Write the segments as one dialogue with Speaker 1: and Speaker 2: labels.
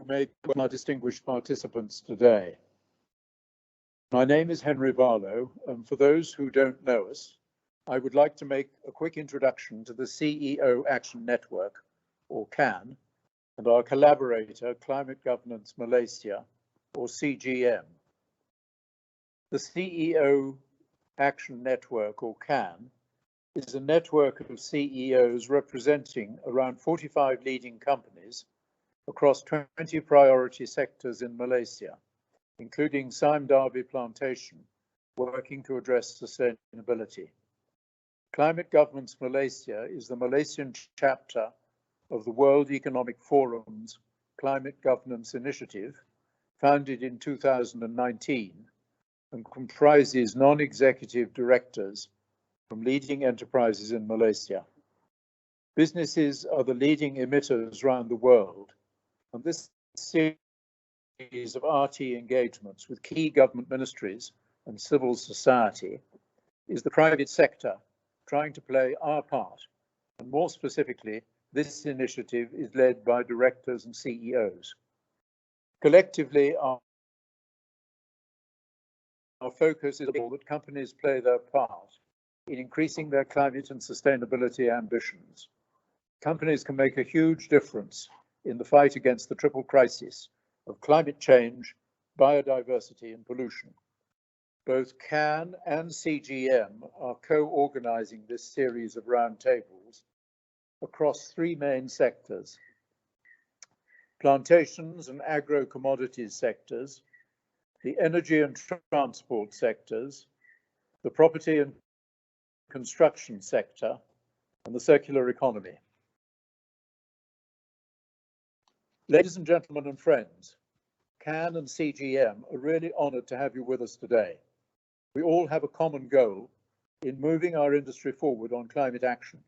Speaker 1: may our distinguished participants today. My name is Henry Barlow, and for those who don't know us, I would like to make a quick introduction to the CEO Action Network, or CAN, and our collaborator, Climate Governance Malaysia, or CGM. The CEO Action Network, or CAN, is a network of CEOs representing around 45 leading companies across 20 priority sectors in Malaysia, including Sime Darby Plantation, working to address sustainability. Climate Governance Malaysia is the Malaysian chapter of the World Economic Forum's Climate Governance Initiative, founded in 2019, and comprises non-executive directors from leading enterprises in Malaysia. Businesses are the leading emitters around the world, and this series of RT engagements with key government ministries and civil society is the private sector trying to play our part, and more specifically, this initiative is led by directors and CEOs. Collectively, our focus is that companies play their part in increasing their climate and sustainability ambitions. Companies can make a huge difference in the fight against the triple crisis of climate change, biodiversity, and pollution. Both CAN and CGM are co-organizing this series of roundtables across three main sectors: plantations and agro-commodities sectors, the energy and transport sectors, the property and construction sector, and the circular economy. Ladies and gentlemen and friends, CAN and CGM are really honored to have you with us today. We all have a common goal in moving our industry forward on climate action.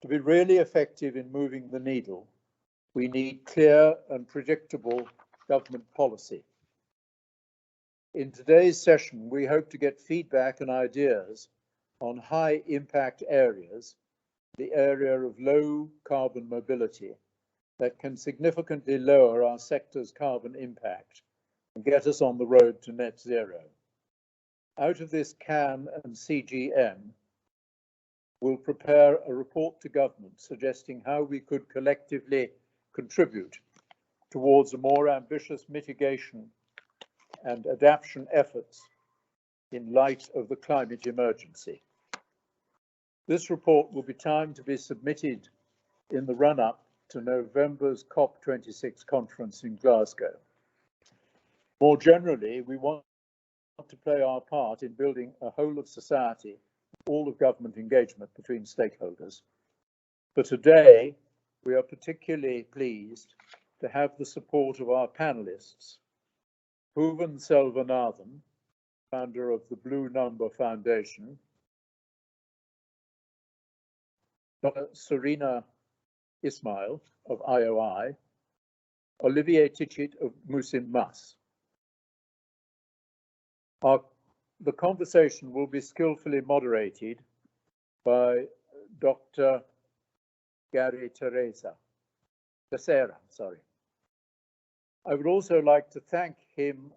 Speaker 1: To be really effective in moving the needle, we need clear and predictable government policy. In today's session, we hope to get feedback and ideas on high impact areas, the area of low carbon mobility, that can significantly lower our sector's carbon impact and get us on the road to net zero. Out of this, CAN and CGM will prepare a report to government suggesting how we could collectively contribute towards a more ambitious mitigation and adaptation efforts in light of the climate emergency. This report will be timed to be submitted in the run-up to November's COP26 conference in Glasgow. More generally, we want to play our part in building a whole of society, all of government engagement between stakeholders. For today, we are particularly pleased to have the support of our panelists: Puvan Selvanathan, founder of the Bluenumber Foundation, Dr. Surina Ismail of IOI, Olivier Tichit of Musim. The conversation will be skillfully moderated by Dr. Gary Theseira. I would also like to thank him,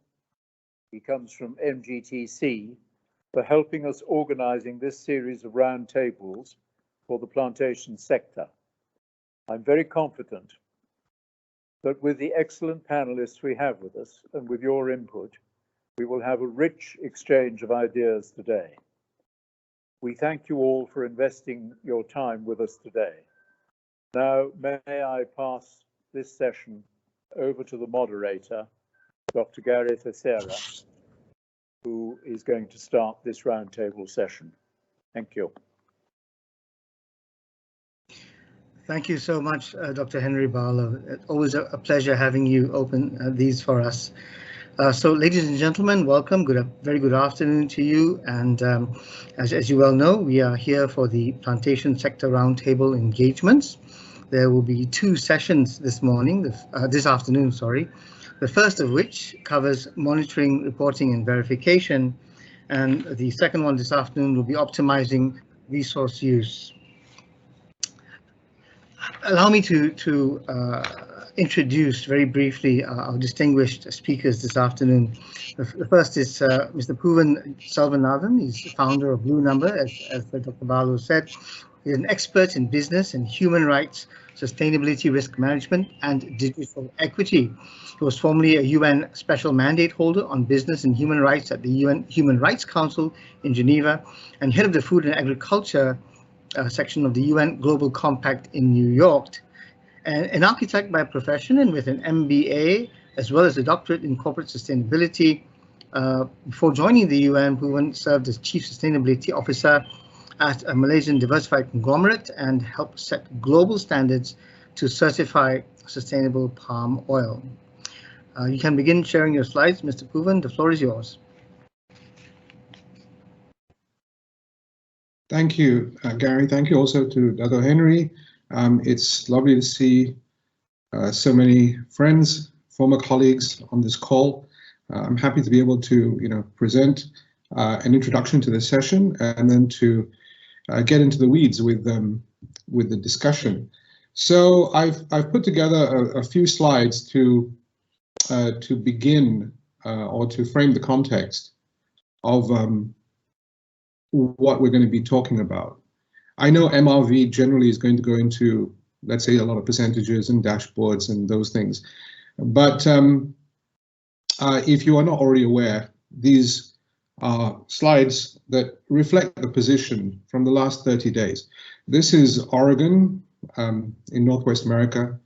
Speaker 1: he comes from MGTC, for helping us organizing this series of roundtables for the plantation sector. I'm very confident that with the excellent panelists we have with us and with your input, we will have a rich exchange of ideas today. We thank you all for investing your time with us today. Now, may I pass this session over to the moderator, Dr. Gary Theseira, who is going to start this roundtable session. Thank you.
Speaker 2: Thank you so much, Dr. Henry Barlow. It's always a pleasure having you open these for us. So, ladies and gentlemen, welcome. Very good afternoon to you. And as you well know, we are here for the Plantation Sector Roundtable engagements. There will be two sessions this afternoon. The first of which covers monitoring, reporting, and verification, and the second one this afternoon will be optimizing resource use. Allow me to introduce very briefly our distinguished speakers this afternoon. The first is Mr. Puvan Selvanathan. He's the founder of Bluenumber, as Dr. Barlow said. He's an expert in business and human rights, sustainability, risk management, and digital equity. He was formerly a UN special mandate holder on business and human rights at the UN Human Rights Council in Geneva, and head of the Food and Agriculture section of the UN Global Compact in New York. An architect by profession and with an MBA, as well as a doctorate in corporate sustainability. Before joining the UN, Puvan served as Chief Sustainability Officer at a Malaysian diversified conglomerate and helped set global standards to certify sustainable palm oil. You can begin sharing your slides, Mr. Puvan. The floor is yours.
Speaker 3: Thank you, Gary. Thank you also to Dato Henry. It's lovely to see so many friends, former colleagues on this call. I'm happy to be able to, present an introduction to this session and then to get into the weeds with the discussion. So I've put together a few slides to begin or to frame the context of what we're going to be talking about. I know MRV generally is going to go into, let's say, a lot of percentages and dashboards and those things. But if you are not already aware, these are slides that reflect the position from the last 30 days. This is Oregon in Northwest America,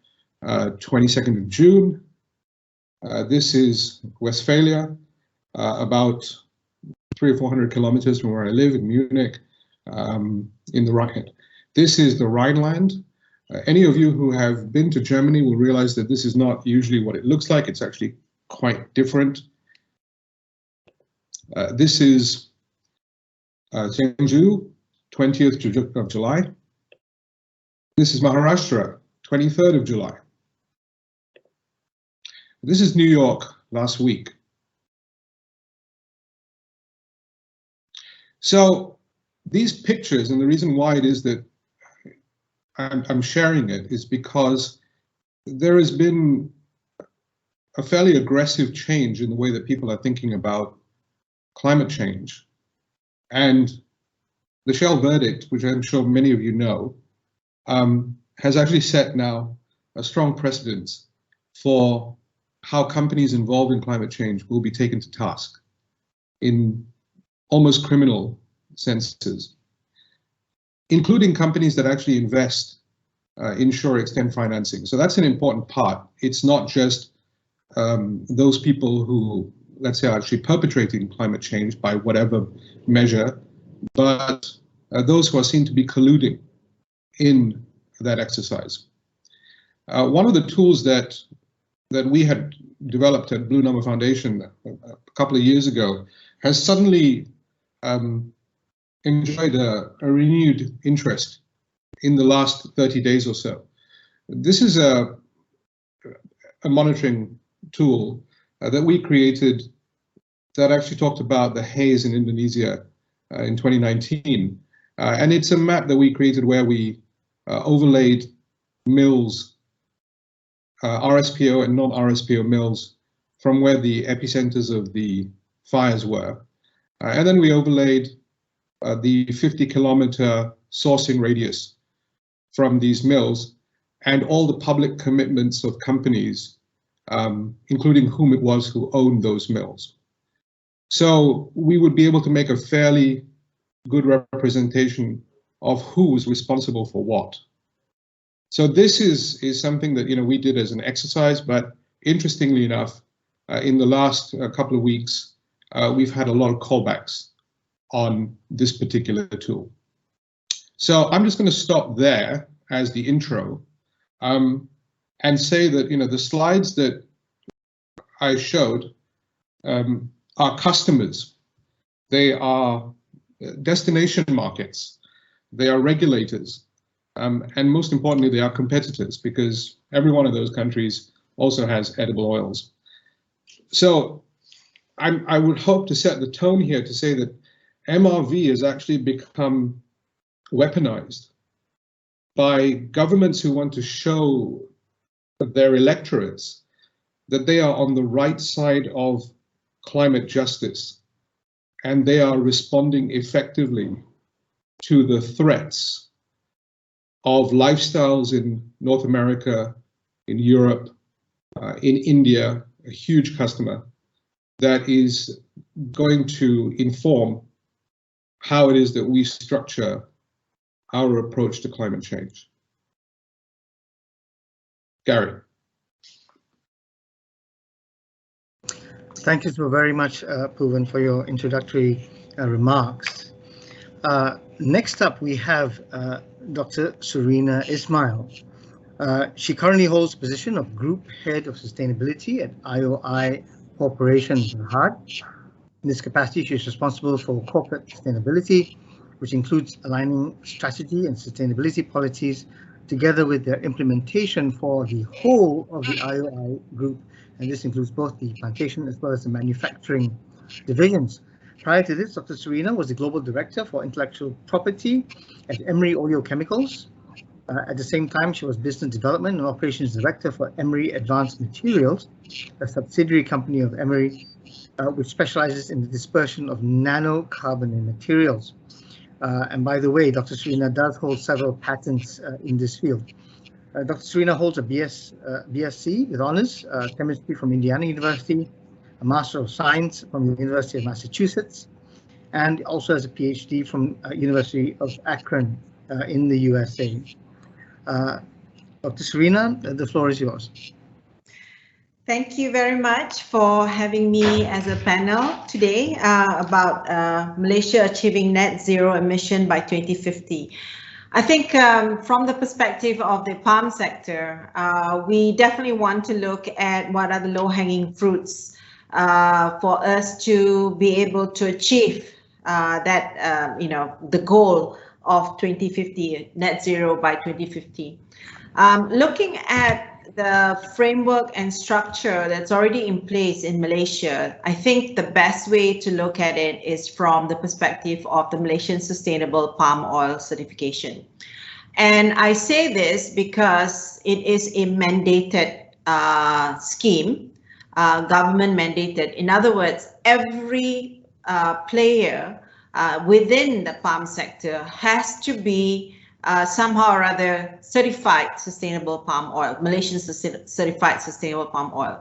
Speaker 3: 22nd of June. This is Westphalia, about 300 or 400 kilometers from where I live in Munich. In the Rhine. This is the Rhineland. Any of you who have been to Germany will realize that this is not usually what it looks like. It's actually quite different. This is Jeonju, 20th of July. This is Maharashtra, 23rd of July. This is New York last week. So these pictures, and the reason why it is that I'm sharing it is because there has been a fairly aggressive change in the way that people are thinking about climate change. And the Shell verdict, which I'm sure many of you know, has actually set now a strong precedence for how companies involved in climate change will be taken to task in almost criminal senses, including companies that actually invest in shore extent financing. So that's an important part. It's not just those people who, let's say, are actually perpetrating climate change by whatever measure, but those who are seen to be colluding in that exercise. One of the tools that we had developed at Bluenumber Foundation a couple of years ago has suddenly enjoyed a renewed interest in the last 30 days or so. This is a monitoring tool that we created that actually talked about the haze in Indonesia in 2019. And it's a map that we created where we overlaid mills, RSPO and non-RSPO mills, from where the epicenters of the fires were. And then we overlaid the 50-kilometer sourcing radius from these mills and all the public commitments of companies, including whom it was who owned those mills. So we would be able to make a fairly good representation of who was responsible for what. So this is something that we did as an exercise, but interestingly enough, in the last couple of weeks, we've had a lot of callbacks on this particular tool. So I'm just going to stop there as the intro and say that the slides that I showed are customers. They are destination markets. They are regulators. And most importantly, they are competitors, because every one of those countries also has edible oils. So I would hope to set the tone here to say that MRV has actually become weaponized by governments who want to show their electorates that they are on the right side of climate justice and they are responding effectively to the threats of lifestyles in North America, in Europe, in India, a huge customer, that is going to inform how it is that we structure our approach to climate change. Gary.
Speaker 2: Thank you so very much, Puvan, for your introductory remarks. Next up, we have Dr. Surina Ismail. She currently holds the position of Group Head of Sustainability at IOI Corporation Berhad. In this capacity, she is responsible for corporate sustainability, which includes aligning strategy and sustainability policies together with their implementation for the whole of the IOI group, and this includes both the plantation as well as the manufacturing divisions. Prior to this, Dr. Surina was the Global Director for Intellectual Property at Emery Oleochemicals. At the same time, she was Business Development and Operations Director for Emery Advanced Materials, a subsidiary company of Emery, which specializes in the dispersion of nanocarbon materials. And by the way, Dr. Surina does hold several patents in this field. Dr. Surina holds a BSc with honors, chemistry from Indiana University, a Master of Science from the University of Massachusetts, and also has a PhD from University of Akron in the USA. Dr. Surina, the floor is yours.
Speaker 4: Thank you very much for having me as a panel today about Malaysia achieving net zero emission by 2050. I think from the perspective of the palm sector, we definitely want to look at what are the low-hanging fruits for us to be able to achieve that, the goal of 2050, net zero by 2050. Looking at the framework and structure that's already in place in Malaysia, I think the best way to look at it is from the perspective of the Malaysian Sustainable Palm Oil Certification. And I say this because it is a mandated scheme, government mandated. In other words, every player within the palm sector has to be somehow or other certified sustainable palm oil, Malaysian certified sustainable palm oil.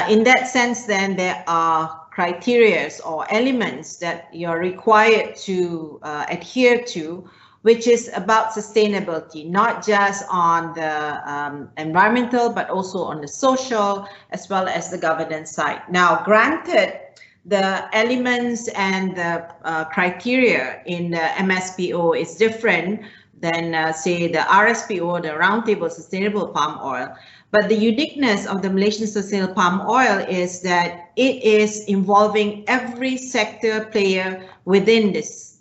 Speaker 4: In that sense, then there are criteria or elements that you're required to adhere to, which is about sustainability, not just on the environmental, but also on the social, as well as the governance side. Now, granted, the elements and the criteria in the MSPO is different than say the RSPO, the Roundtable Sustainable Palm Oil. But the uniqueness of the Malaysian Sustainable Palm Oil is that it is involving every sector player within this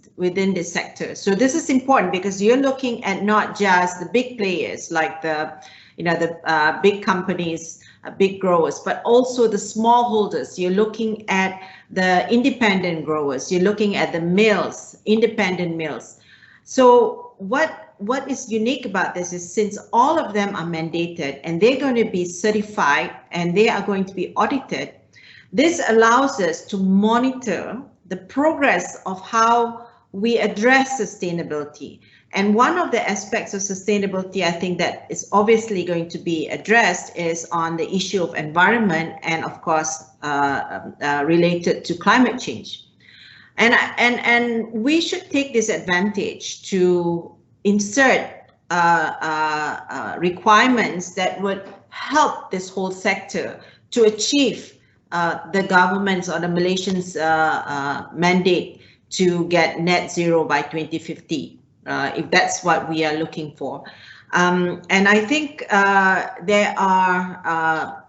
Speaker 4: sector. So this is important because you're looking at not just the big players like the big companies, big growers, but also the smallholders. You're looking at the independent growers. You're looking at the mills, independent mills. So what is unique about this is since all of them are mandated and they're going to be certified and they are going to be audited, this allows us to monitor the progress of how we address sustainability. And one of the aspects of sustainability, I think that is obviously going to be addressed is on the issue of environment and of course related to climate change. And we should take this advantage to insert requirements that would help this whole sector to achieve the government's or the Malaysian's mandate to get net zero by 2050, if that's what we are looking for. And I think there are,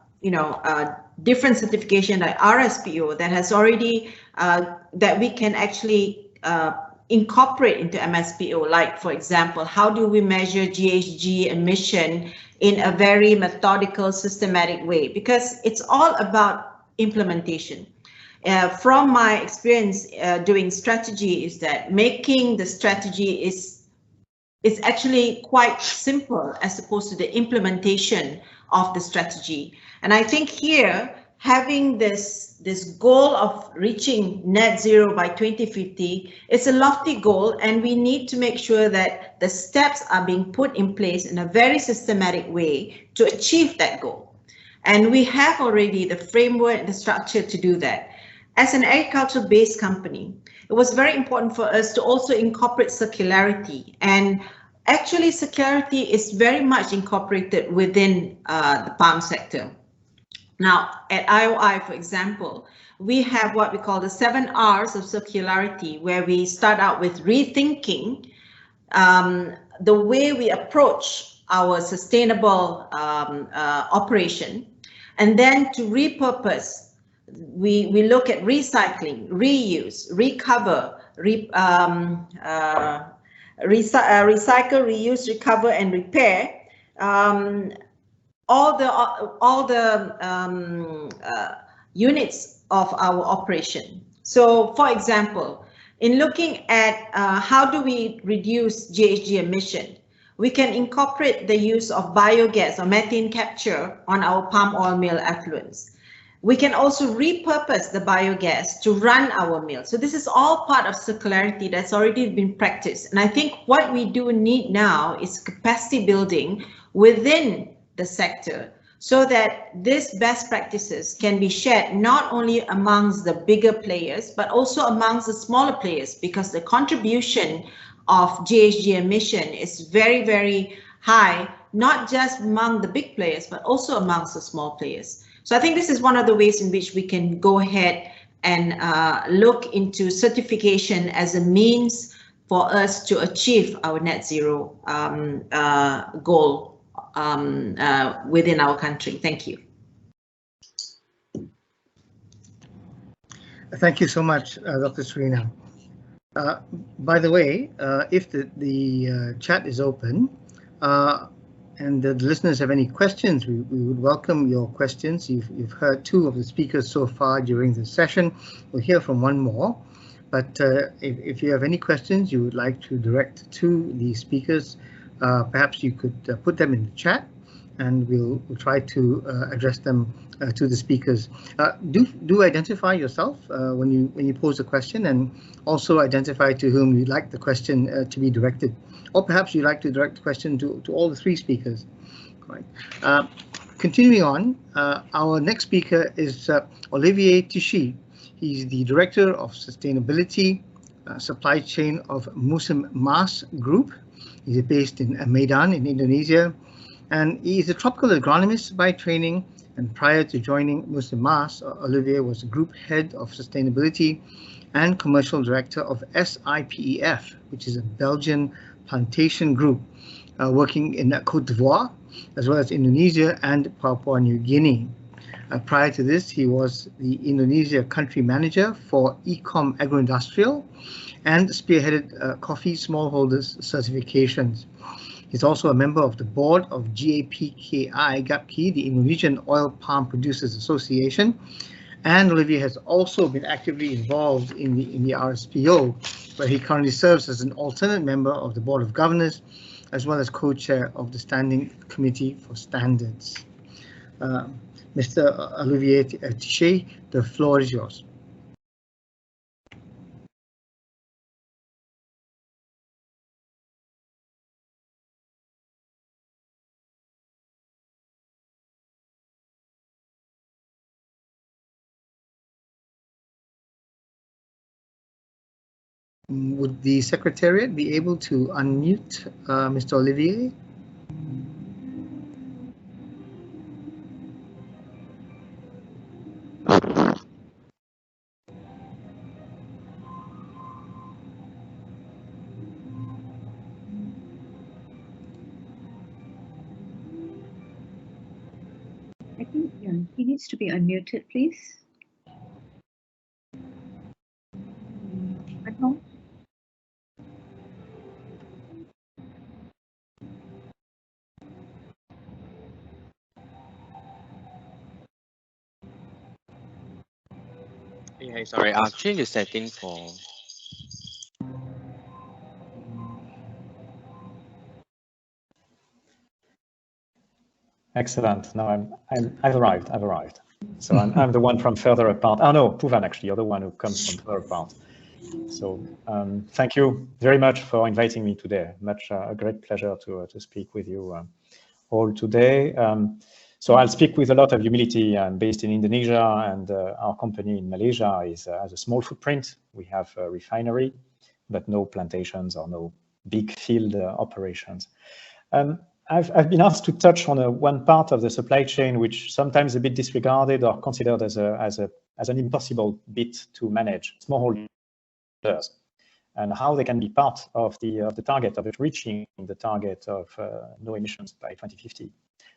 Speaker 4: different certification like RSPO that has already, that we can actually incorporate into MSPO, like for example, how do we measure GHG emission in a very methodical, systematic way? Because it's all about implementation. From my experience doing strategy is that making the strategy is it's actually quite simple as opposed to the implementation of the strategy. And I think here, having this goal of reaching net zero by 2050, it's a lofty goal, and we need to make sure that the steps are being put in place in a very systematic way to achieve that goal. And we have already the framework, the structure to do that. As an agriculture-based company, it was very important for us to also incorporate circularity. And actually, circularity is very much incorporated within the palm sector. Now, at IOI, for example, we have what we call the 7 R's of circularity, where we start out with rethinking the way we approach our sustainable operation, and then to repurpose. We look at recycling, reuse, recover, recycle, reuse, recover, and repair. All the units of our operation. So, for example, in looking at how do we reduce GHG emission, we can incorporate the use of biogas or methane capture on our palm oil mill effluents. We can also repurpose the biogas to run our mill. So this is all part of circularity that's already been practiced. And I think what we do need now is capacity building within the sector, so that these best practices can be shared not only amongst the bigger players, but also amongst the smaller players, because the contribution of GHG emission is very, very high, not just among the big players, but also amongst the small players. So I think this is one of the ways in which we can go ahead and look into certification as a means for us to achieve our net zero goal within our country. Thank you.
Speaker 2: Thank you so much, Dr. Surina. By the way, if the chat is open and the listeners have any questions, we would welcome your questions. You've heard 2 of the speakers so far during the session. We'll hear from one more. But if you have any questions you would like to direct to the speakers, perhaps you could put them in the chat, and we'll try to address them to the speakers. Do identify yourself when you pose a question, and also identify to whom you'd like the question to be directed, or perhaps you'd like to direct the question to all the 3 speakers. Right. Continuing on, our next speaker is Olivier Tichit. He's the Director of Sustainability Supply Chain of Musim Mas Group. He's based in Medan in Indonesia, and he is a tropical agronomist by training. And prior to joining Musim Mas, Olivier was the Group Head of Sustainability and Commercial Director of SIPEF, which is a Belgian plantation group working in Côte d'Ivoire, as well as Indonesia and Papua New Guinea. Prior to this, he was the Indonesia Country Manager for Ecom Agroindustrial and spearheaded coffee smallholders certifications. He's also a member of the board of GAPKI, the Indonesian Oil Palm Producers Association, and Olivier has also been actively involved in the RSPO, where he currently serves as an alternate member of the Board of Governors, as well as co-chair of the Standing Committee for Standards. Mr. Olivier Tichit, the floor is yours. Would the Secretariat be able to unmute Mr. Olivier?
Speaker 5: I think he needs to be unmuted, please.
Speaker 6: Hey, sorry, I'll change the setting for.
Speaker 7: Excellent. No, I've arrived. So I'm the one from further apart. Oh no, Puvan actually, you're the one who comes from further apart. So thank you very much for inviting me today. A great pleasure to speak with you all today. So I'll speak with a lot of humility. I'm based in Indonesia, and our company in Malaysia has a small footprint. We have a refinery, but no plantations or no big field operations. I've been asked to touch on one part of the supply chain, which sometimes a bit disregarded or considered as an impossible bit to manage: smallholders, and how they can be part of the target of reaching the target of no emissions by 2050.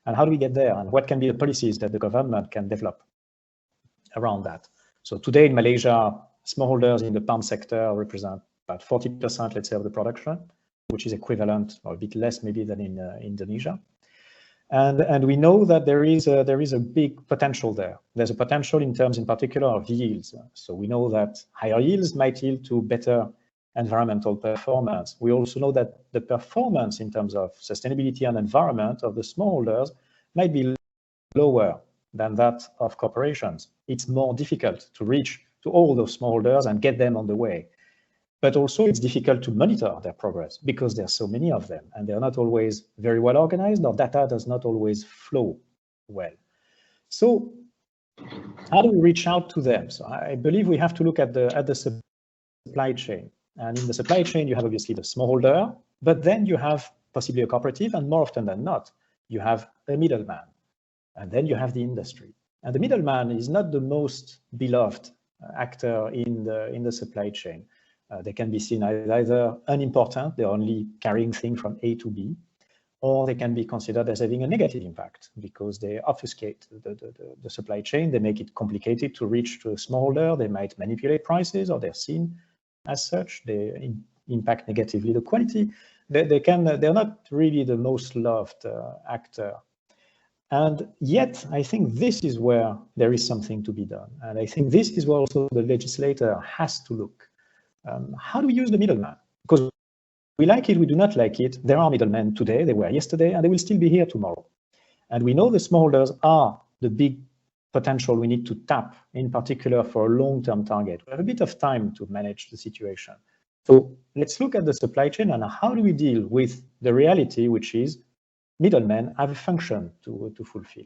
Speaker 7: And how do we get there? And what can be the policies that the government can develop around that? So today in Malaysia, smallholders in the palm sector represent about 40%, let's say, of the production, which is equivalent or a bit less maybe than in Indonesia. And we know that there is a big potential there. There's a potential in terms in particular of yields. So we know that higher yields might yield to better environmental performance. We also know that the performance in terms of sustainability and environment of the smallholders might be lower than that of corporations. It's more difficult to reach to all those smallholders and get them on the way. But also it's difficult to monitor their progress because there are so many of them and they're not always very well organized, or data does not always flow well. So how do we reach out to them? So I believe we have to look at the supply chain. And in the supply chain, you have obviously the smallholder, but then you have possibly a cooperative, and more often than not, you have a middleman. And then you have the industry. And the middleman is not the most beloved actor in the supply chain. They can be seen as either unimportant, they're only carrying things from A to B, or they can be considered as having a negative impact because they obfuscate the supply chain, they make it complicated to reach to a smallholder, they might manipulate prices, or they're seen as such, they impact negatively the quality. They're not really the most loved actor. And yet, I think this is where there is something to be done. And I think this is where also the legislator has to look. How do we use the middleman? Because we like it, we do not like it. There are middlemen today, they were yesterday, and they will still be here tomorrow. And we know the smallholders are the big potential we need to tap, in particular for a long-term target. We have a bit of time to manage the situation. So let's look at the supply chain and how do we deal with the reality, which is middlemen have a function to fulfill.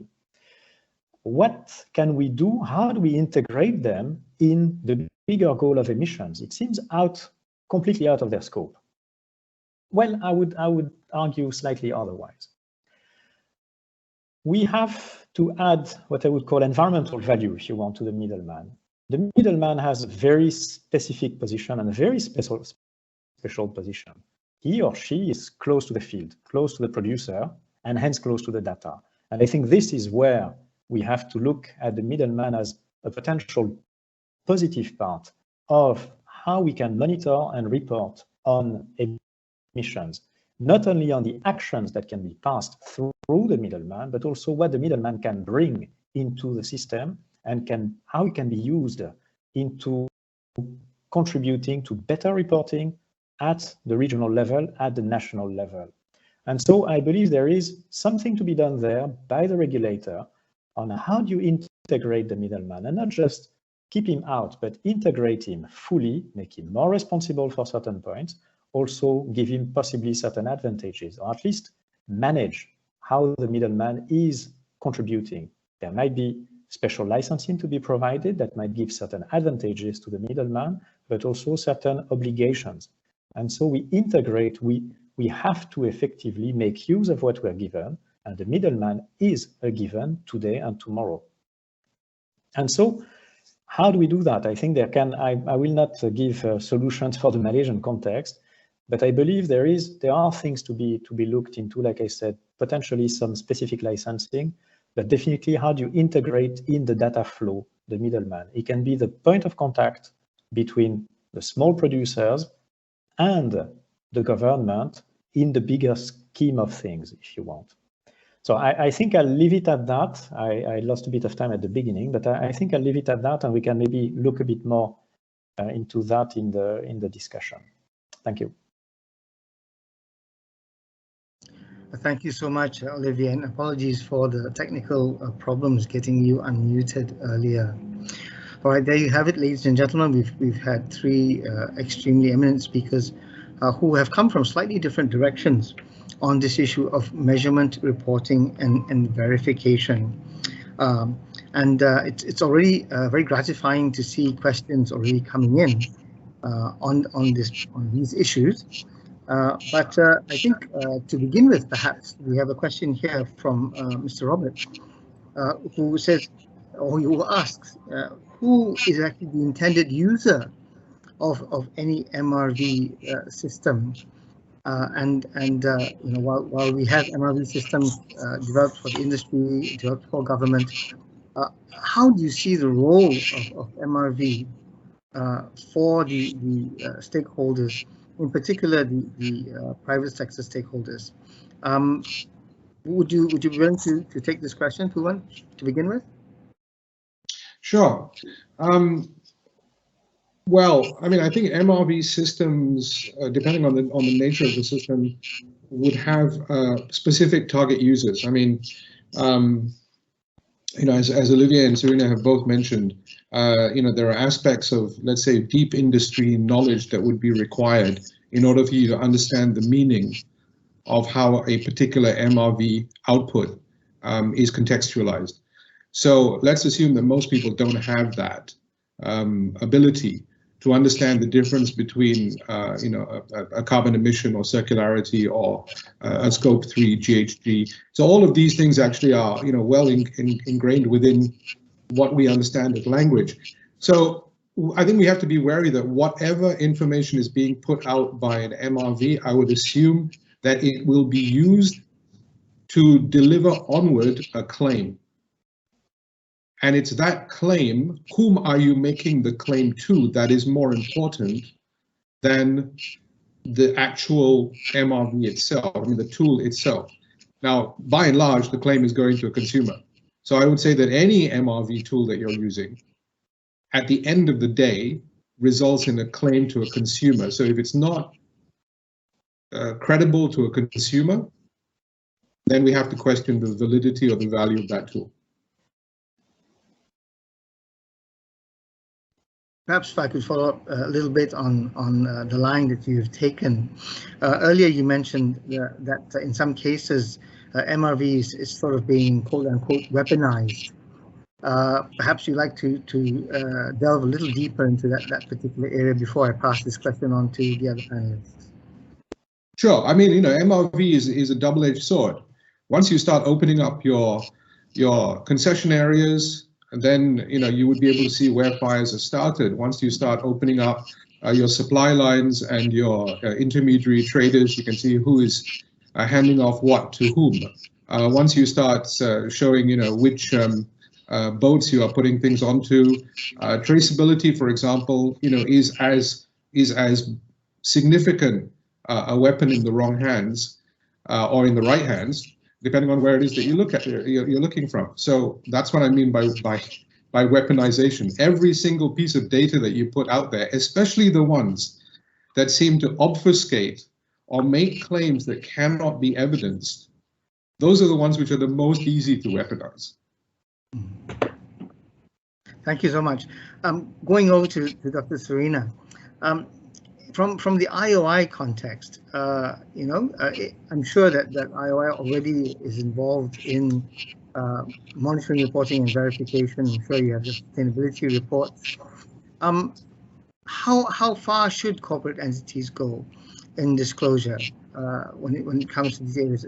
Speaker 7: What can we do? How do we integrate them in the bigger goal of emissions? It seems completely out of their scope. Well, I would argue slightly otherwise. We have to add what I would call environmental value, if you want, to the middleman. The middleman has a very specific position and a very special position. He or she is close to the field, close to the producer, and hence close to the data. And I think this is where we have to look at the middleman as a potential positive part of how we can monitor and report on emissions, not only on the actions that can be passed through the middleman, but also what the middleman can bring into the system and how it can be used into contributing to better reporting at the regional level, at the national level. And so I believe there is something to be done there by the regulator on how do you integrate the middleman, and not just keep him out, but integrate him fully, make him more responsible for certain points, also give him possibly certain advantages, or at least manage how the middleman is contributing. There might be special licensing to be provided that might give certain advantages to the middleman, but also certain obligations. And so we integrate, we have to effectively make use of what we're given, and the middleman is a given today and tomorrow. And so how do we do that? I think I will not give solutions for the Malaysian context, but I believe there are things to be looked into, like I said, potentially some specific licensing, but definitely how do you integrate in the data flow the middleman? It can be the point of contact between the small producers and the government in the bigger scheme of things, if you want. So I think I'll leave it at that. I lost a bit of time at the beginning, but I think I'll leave it at that, and we can maybe look a bit more into that in the discussion. Thank you.
Speaker 2: Thank you so much, Olivier, and apologies for the technical problems getting you unmuted earlier. All right, there you have it, ladies and gentlemen. We've had three extremely eminent speakers who have come from slightly different directions on this issue of measurement, reporting, and verification. It's already very gratifying to see questions already coming in on these issues. But I think to begin with, perhaps we have a question here from Mr. Robert, who says, or who asks, who is actually the intended user of any MRV system? While we have MRV systems developed for the industry, developed for government, how do you see the role of MRV for the stakeholders, in particular the private sector stakeholders? Would you be willing to take this question, Puvan, to begin with?
Speaker 3: Sure. Well, I mean, I think MRV systems, depending on the nature of the system, would have specific target users. I mean, as Olivier and Surina have both mentioned, there are aspects of, let's say, deep industry knowledge that would be required in order for you to understand the meaning of how a particular MRV output is contextualized. So let's assume that most people don't have that ability to understand the difference between, a carbon emission or circularity or a scope 3 GHG. So all of these things actually are, well ingrained within what we understand as language. So I think we have to be wary that whatever information is being put out by an MRV, I would assume that it will be used to deliver onward a claim. And it's that claim, whom are you making the claim to, that is more important than the actual MRV itself, I mean, the tool itself. Now, by and large, the claim is going to a consumer. So I would say that any MRV tool that you're using, at the end of the day, results in a claim to a consumer. So if it's not credible to a consumer, then we have to question the validity or the value of that tool.
Speaker 2: Perhaps if I could follow up a little bit on the line that you've taken. Earlier you mentioned that in some cases MRV is sort of being quote unquote weaponized. Perhaps you'd like to delve a little deeper into that particular area before I pass this question on to the other panelists.
Speaker 3: Sure. I mean, MRV is a double-edged sword. Once you start opening up your concession areas, and then, you would be able to see where fires are started. Once you start opening up your supply lines and your intermediary traders, you can see who is handing off what to whom. Once you start showing, which boats you are putting things onto, traceability, for example, is as significant a weapon in the wrong hands or in the right hands, depending on where it is that you're looking from. So that's what I mean by weaponization. Every single piece of data that you put out there, especially the ones that seem to obfuscate or make claims that cannot be evidenced, those are the ones which are the most easy to weaponize.
Speaker 2: Thank you so much. Going over to Dr. Surina. From the IOI context, I'm sure that IOI already is involved in monitoring, reporting, and verification. I'm sure you have the sustainability reports. How far should corporate entities go in disclosure when it comes to these areas?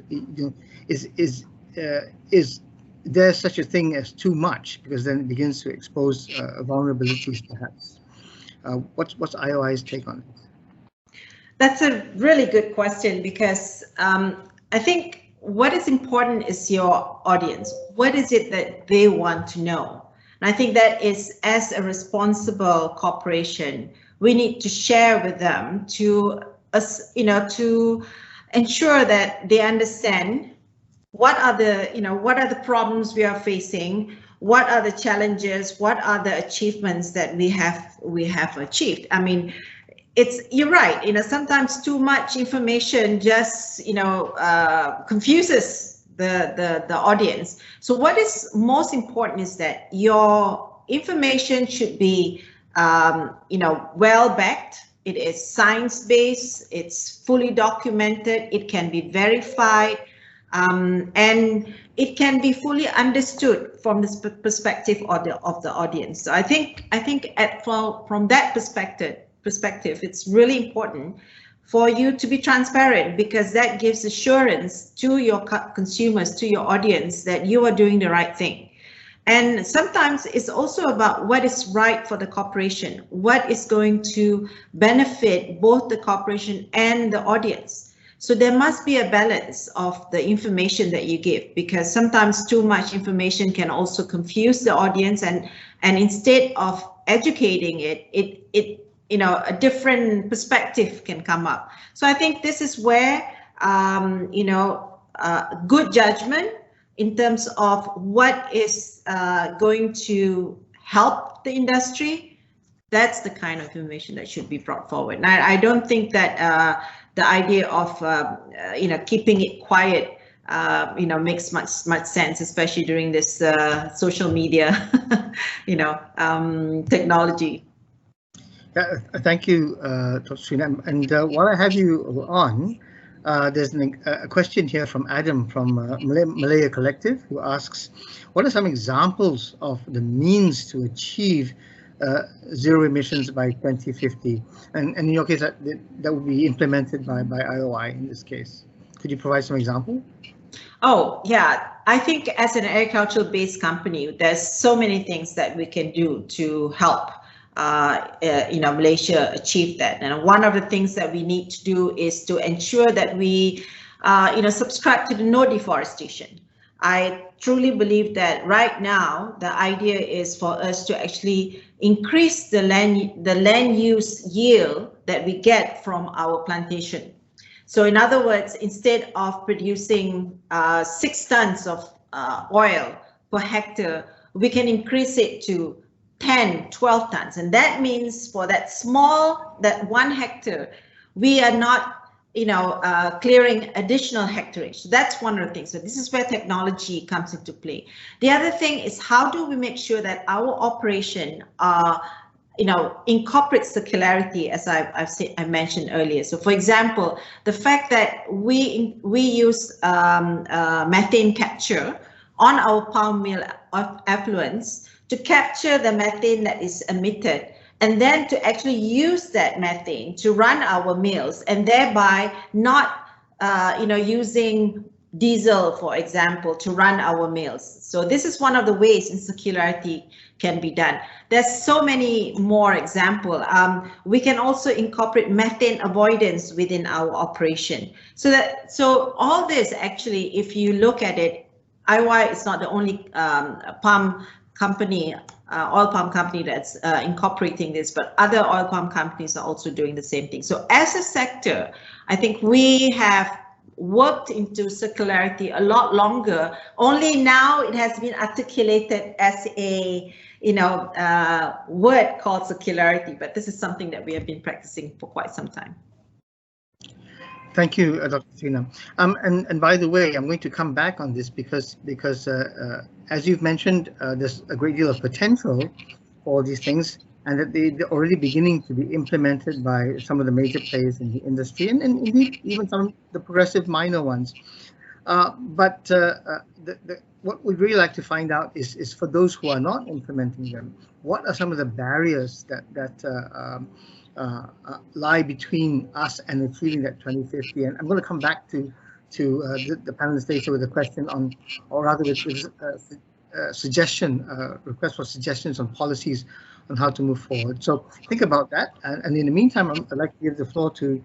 Speaker 2: Is there such a thing as too much, because then it begins to expose vulnerabilities, perhaps? What's IOI's take on it?
Speaker 4: That's a really good question, because I think what is important is your audience. What is it that they want to know? And I think that is, as a responsible corporation, we need to share with them to ensure that they understand what are the problems we are facing, what are the challenges, what are the achievements that we have achieved. I mean, you're right, sometimes too much information just, confuses the audience. So what is most important is that your information should be, well backed. It is science-based, it's fully documented, it can be verified, and it can be fully understood from the perspective of the audience. So I think from that perspective, it's really important for you to be transparent, because that gives assurance to your consumers, to your audience, that you are doing the right thing. And sometimes it's also about what is right for the corporation, what is going to benefit both the corporation and the audience. So there must be a balance of the information that you give, because sometimes too much information can also confuse the audience, and instead of educating it a different perspective can come up. So I think this is where good judgment in terms of what is going to help the industry, that's the kind of information that should be brought forward. And I don't think that the idea of keeping it quiet makes much sense, especially during this social media technology.
Speaker 2: Thank you, Dr. Surina. And while I have you on, there's a question here from Adam from Malaya Collective, who asks, what are some examples of the means to achieve zero emissions by 2050? And in your case, that would be implemented by IOI in this case. Could you provide some example?
Speaker 4: Oh, yeah. I think as an agricultural-based company, there's so many things that we can do to help Malaysia achieve that. And one of the things that we need to do is to ensure that we, subscribe to the no deforestation. I truly believe that right now the idea is for us to actually increase the land use yield that we get from our plantation. So in other words, instead of producing 6 tons of oil per hectare, we can increase it to 10, 12 tons. And that means for that 1 hectare, we are not, clearing additional hectareage. So that's one of the things. So this is where technology comes into play. The other thing is, how do we make sure that our operation incorporates circularity, as I mentioned earlier. So for example, the fact that we use methane capture on our palm meal effluents to capture the methane that is emitted, and then to actually use that methane to run our mills, and thereby not using diesel, for example, to run our mills. So this is one of the ways in circularity can be done. There's so many more examples. We can also incorporate methane avoidance within our operation. So all this, actually, if you look at it, IOI is not the only palm company, oil palm company that's incorporating this, but other oil palm companies are also doing the same thing. So as a sector, I think we have worked into circularity a lot longer. Only now it has been articulated as a word called circularity, but this is something that we have been practicing for quite some time.
Speaker 2: Thank you, Dr. Surina. And by the way, I'm going to come back on this because as you've mentioned, there's a great deal of potential for these things, and that they're already beginning to be implemented by some of the major players in the industry, and indeed even some of the progressive minor ones. But what we'd really like to find out is for those who are not implementing them, what are some of the barriers that lie between us and achieving that 2050? And I'm going to come back to the panelists later with a question on, or rather with request for suggestions on policies on how to move forward. So think about that. And in the meantime, I'd like to give the floor to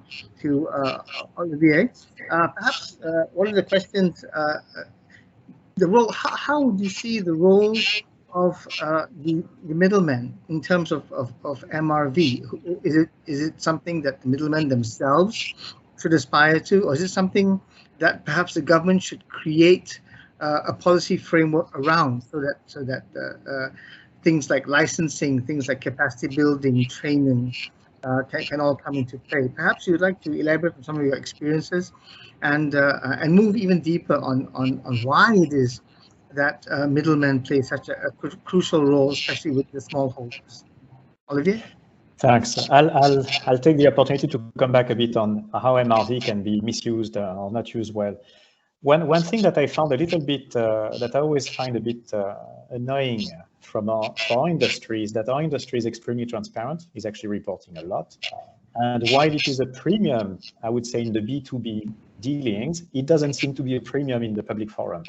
Speaker 2: Olivier. Perhaps one of the questions, the role, how would you see the role of the middlemen in terms of MRV? Is it something that the middlemen themselves should aspire to, or is it something that perhaps the government should create a policy framework around, so that things like licensing, things like capacity building, training, can all come into play. Perhaps you'd like to elaborate on some of your experiences and move even deeper on why it is that middlemen play such a crucial role, especially with the smallholders. Olivier?
Speaker 7: Thanks. I'll take the opportunity to come back a bit on how MRV can be misused or not used well. One thing that I found a little bit, that I always find a bit annoying from our industry is that our industry is extremely transparent, is actually reporting a lot. And while it is a premium, I would say in the B2B dealings, it doesn't seem to be a premium in the public forum.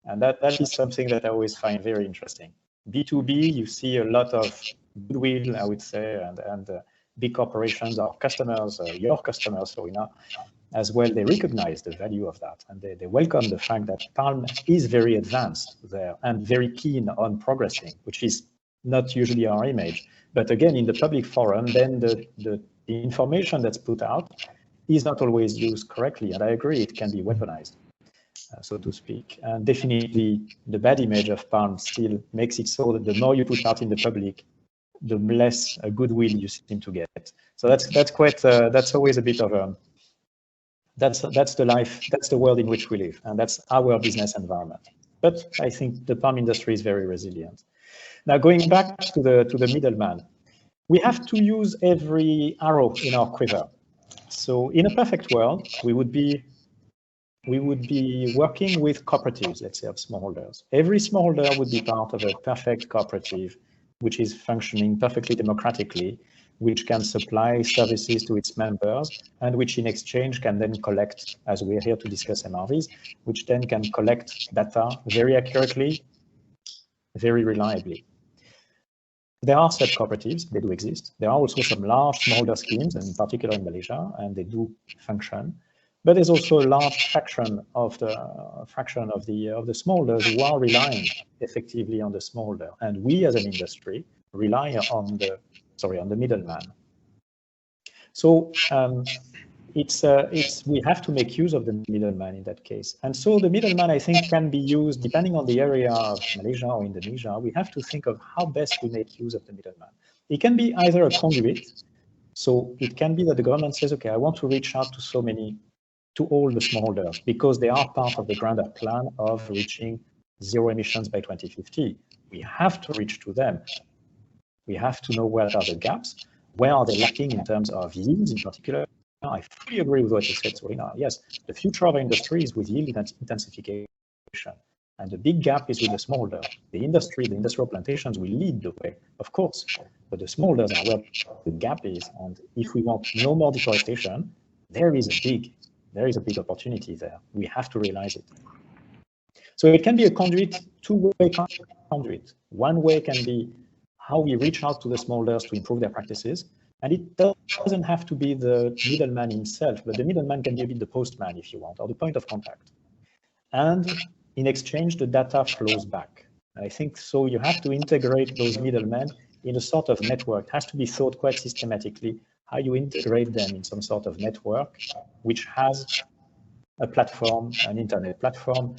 Speaker 7: And that is something that I always find very interesting. B2B, you see a lot of goodwill, I would say, and big corporations, our customers, your customers, Surina, as well, they recognize the value of that, and they welcome the fact that Palm is very advanced there and very keen on progressing, which is not usually our image. But again, in the public forum, then the information that's put out is not always used correctly, and I agree, it can be weaponized, so to speak. And definitely, the bad image of Palm still makes it so that the more you put out in the public, the less goodwill you seem to get. So that's quite that's always a bit of a that's the life, that's the world in which we live, and that's our business environment. But I think the palm industry is very resilient. Now, going back to the middleman, we have to use every arrow in our quiver. So in a perfect world, we would be working with cooperatives, let's say, of smallholders. Every smallholder would be part of a perfect cooperative, which is functioning perfectly democratically, which can supply services to its members, and which in exchange can then collect, as we're here to discuss MRVs, which then can collect data very accurately, very reliably. There are such cooperatives, they do exist. There are also some large smallholder schemes, in particular in Malaysia, and they do function. But there's also a large fraction of the smallholders who are relying effectively on the smallholder, and we as an industry rely on the middleman. So we have to make use of the middleman in that case. And so the middleman, I think, can be used depending on the area of Malaysia or Indonesia. We have to think of how best we make use of the middleman. It can be either a conduit. So it can be that the government says, okay, I want to reach out to all the smallholders because they are part of the grander plan of reaching zero emissions by 2050. We have to reach to them. We have to know where are the gaps, where are they lacking in terms of yields in particular. I fully agree with what you said, Surina. Yes, the future of our industry is with yield intensification. And the big gap is with the smallholder. The industrial plantations will lead the way, of course, but the smallholders are where the gap is. And if we want no more deforestation, there is a big opportunity there. We have to realize it. So it can be a conduit, two-way conduit. One way can be how we reach out to the smallholders to improve their practices. And it doesn't have to be the middleman himself, but the middleman can be a bit the postman, if you want, or the point of contact. And in exchange, the data flows back. I think so you have to integrate those middlemen in a sort of network. It has to be thought quite systematically, how you integrate them in some sort of network, which has a platform, an internet platform,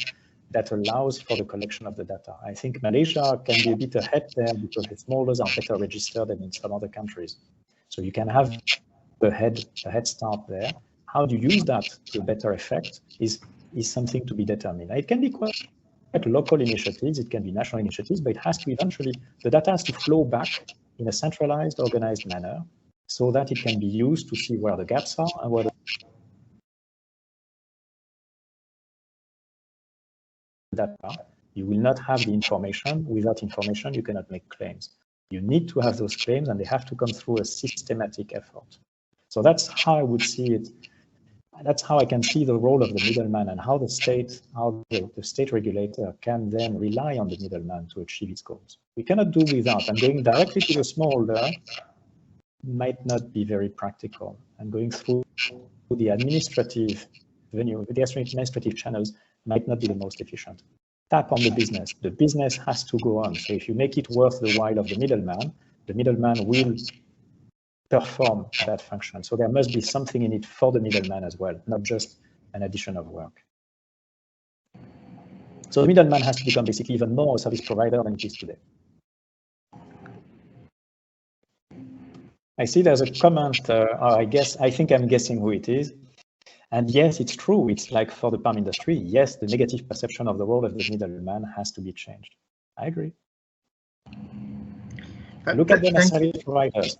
Speaker 7: that allows for the collection of the data. I think Malaysia can be a bit ahead there because the smallholders are better registered than in some other countries. So you can have a head start there. How do you use that to a better effect is something to be determined. It can be quite local initiatives, it can be national initiatives, but it has to eventually, the data has to flow back in a centralized, organized manner so that it can be used to see where the gaps are and where the data. You will not have the information. Without information, you cannot make claims. You need to have those claims, and they have to come through a systematic effort. So that's how I would see it. That's how I can see the role of the middleman and how the state regulator can then rely on the middleman to achieve its goals. We cannot do without, and going directly to the smallholder might not be very practical, and going through the administrative venue, the administrative channels might not be the most efficient. Tap on the business. The business has to go on. So if you make it worth the while of the middleman will perform that function. So there must be something in it for the middleman as well, not just an addition of work. So the middleman has to become basically even more a service provider than it is today. I see there's a comment. I think I'm guessing who it is. And yes, it's true. It's like for the palm industry. Yes, the negative perception of the role of the middleman has to be changed. I agree. Look at them as service providers.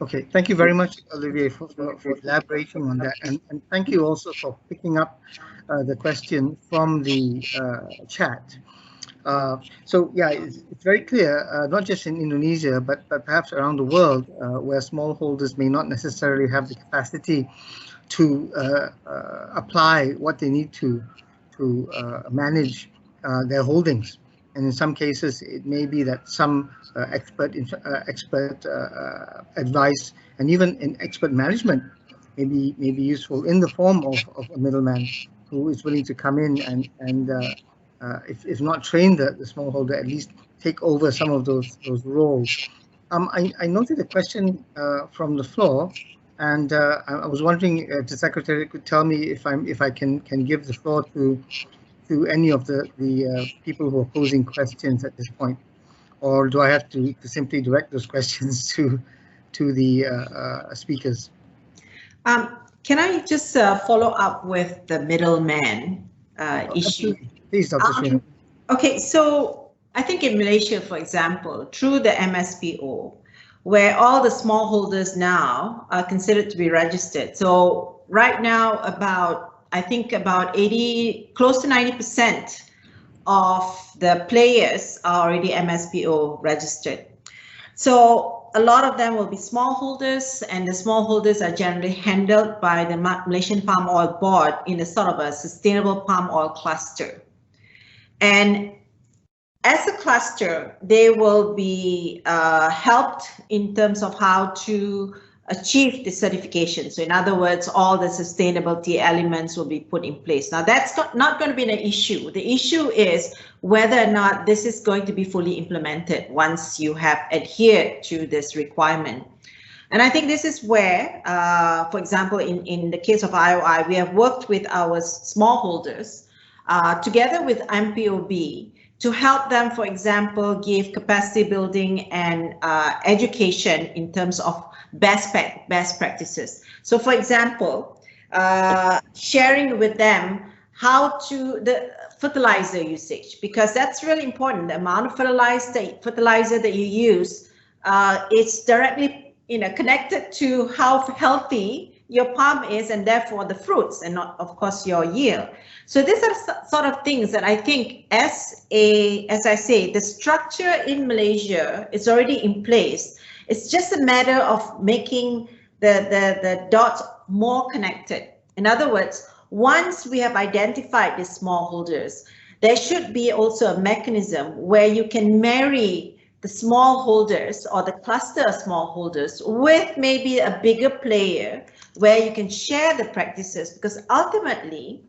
Speaker 2: Okay, thank you very much, Olivier, for elaborating on that, and thank you also for picking up the question from the chat. So yeah, it's very clear, not just in Indonesia, but perhaps around the world, where smallholders may not necessarily have the capacity to apply what they need to manage their holdings. And in some cases, it may be that some expert advice and even in expert management may be useful in the form of a middleman who is willing to come in and if not train the smallholder, at least take over some of those roles. I noted a question from the floor, and I was wondering if the secretary could tell me if I can give the floor to any of the people who are posing questions at this point, or do I have to simply direct those questions to the speakers?
Speaker 4: Can I just follow up with the middleman issue?
Speaker 2: Please, Dr. Surina.
Speaker 4: Okay, so I think in Malaysia, for example, through the MSPO, where all the smallholders now are considered to be registered. So right now, I think about 80, close to 90% of the players are already MSPO registered. So a lot of them will be smallholders, and the smallholders are generally handled by the Malaysian Palm Oil Board in a sort of a sustainable palm oil cluster. And as a cluster, they will be helped in terms of how to achieve the certification. So in other words, all the sustainability elements will be put in place. Now that's not going to be an issue. The issue is whether or not this is going to be fully implemented once you have adhered to this requirement. And I think this is where, for example, in the case of IOI, we have worked with our smallholders together with MPOB to help them, for example, give capacity building and education in terms of best practices. So for example, sharing with them how to the fertilizer usage, because that's really important. The amount of fertilizer that you use is directly connected to how healthy your palm is, and therefore the fruits, and not, of course, your yield. So these are sort of things that I think, as I say, the structure in Malaysia is already in place. It's just a matter of making the dots more connected. In other words, once we have identified the smallholders, there should be also a mechanism where you can marry the smallholders or the cluster of smallholders with maybe a bigger player where you can share the practices, because ultimately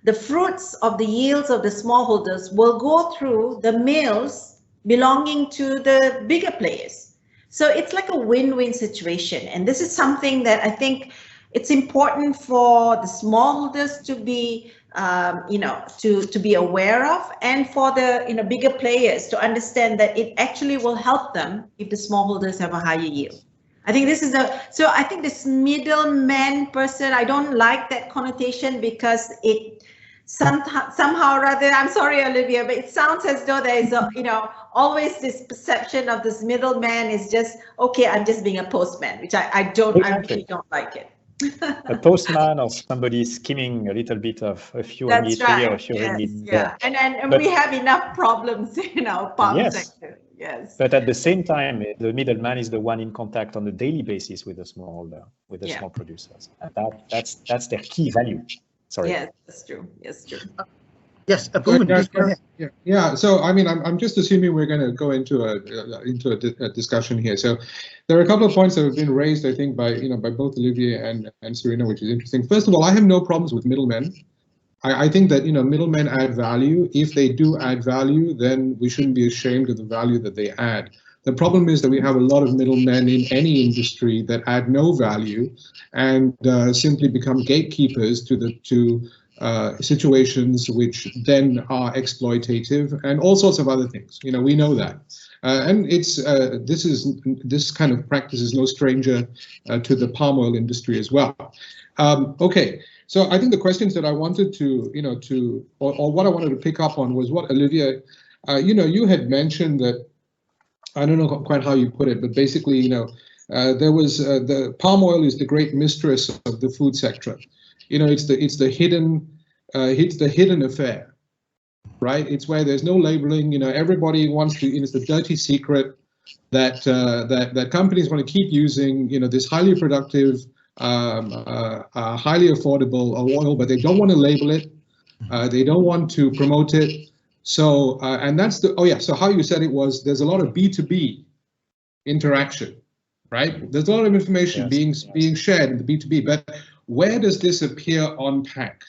Speaker 4: the fruits of the yields of the smallholders will go through the mills belonging to the bigger players. So it's like a win-win situation. And this is something that I think it's important for the smallholders to be, to be aware of, and for the bigger players to understand that it actually will help them if the smallholders have a higher yield. I think this is so I think this middleman person, I don't like that connotation, because it somehow rather, I'm sorry, Olivier, but it sounds as though there is always this perception of this middleman is just, okay, I'm just being a postman, which I really don't like it.
Speaker 7: A postman or somebody skimming a little bit of a few ringgit here or a few ringgit there.
Speaker 4: And we have enough problems in our palm sector. Yes.
Speaker 7: But at the same time, the middleman is the one in contact on a daily basis with the smallholder, with the small producers. And that's their key value. Sorry.
Speaker 4: Yes, that's true. Yes, true.
Speaker 2: Yes, Puvan, please go ahead.
Speaker 3: Yeah. So I mean, I'm just assuming we're going to go into a discussion here. So there are a couple of points that have been raised, I think, by both Olivier and Surina, which is interesting. First of all, I have no problems with middlemen. I think that middlemen add value. If they do add value, then we shouldn't be ashamed of the value that they add. The problem is that we have a lot of middlemen in any industry that add no value and simply become gatekeepers to situations which then are exploitative and all sorts of other things. You know, we know that. And it's this kind of practice is no stranger to the palm oil industry as well. Okay, so I think the questions that I wanted to, or what I wanted to pick up on was what Olivier, you had mentioned that, I don't know quite how you put it, but basically, there was the palm oil is the great mistress of the food sector. It's the hidden affair. Right, it's where there's no labeling. Everybody wants to. It's the dirty secret that that companies want to keep using. This highly productive, highly affordable oil, but they don't want to label it. They don't want to promote it. So, and that's the. Oh yeah. So how you said it was. There's a lot of B2B interaction, right? There's a lot of information being shared in the B2B. But where does this appear on pack?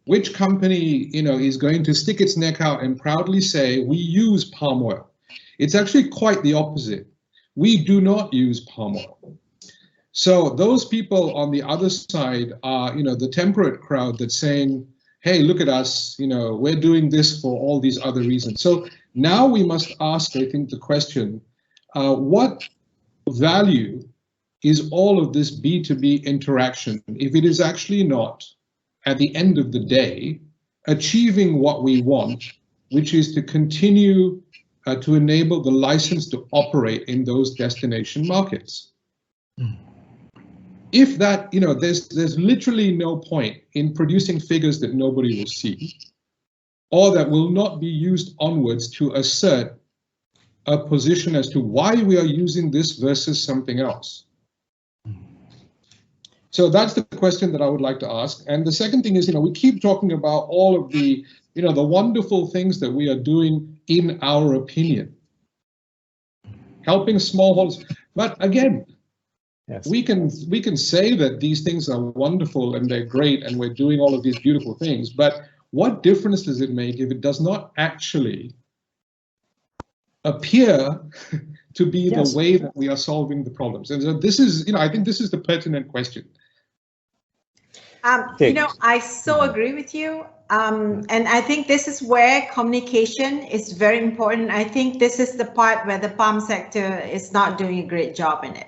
Speaker 3: Which company, is going to stick its neck out and proudly say, we use palm oil? It's actually quite the opposite. We do not use palm oil. So those people on the other side are, the temperate crowd that's saying, hey, look at us, we're doing this for all these other reasons. So now we must ask, I think, the question, what value is all of this B2B interaction if it is actually not, at the end of the day, achieving what we want, which is to continue to enable the license to operate in those destination markets. If that, there's literally no point in producing figures that nobody will see, or that will not be used onwards to assert a position as to why we are using this versus something else. So that's the question that I would like to ask. And the second thing is, we keep talking about all of the, the wonderful things that we are doing in our opinion, helping smallholders. But again, we can say that these things are wonderful and they're great and we're doing all of these beautiful things. But what difference does it make if it does not actually appear to be the way that we are solving the problems? And so this is, I think this is the pertinent question.
Speaker 4: I so agree with you. And I think this is where communication is very important. I think this is the part where the palm sector is not doing a great job in it.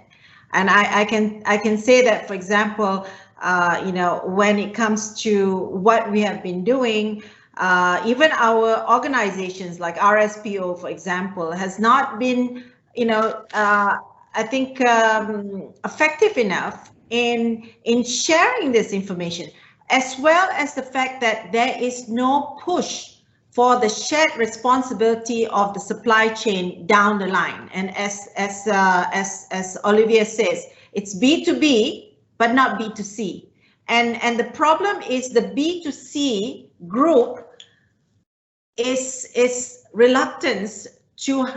Speaker 4: And I can say that, for example, when it comes to what we have been doing, even our organizations like RSPO, for example, has not been, I think, effective enough in sharing this information, as well as the fact that there is no push for the shared responsibility of the supply chain down the line. And as Olivier says, it's B2B, but not B2C. And the problem is the B2C group is reluctance to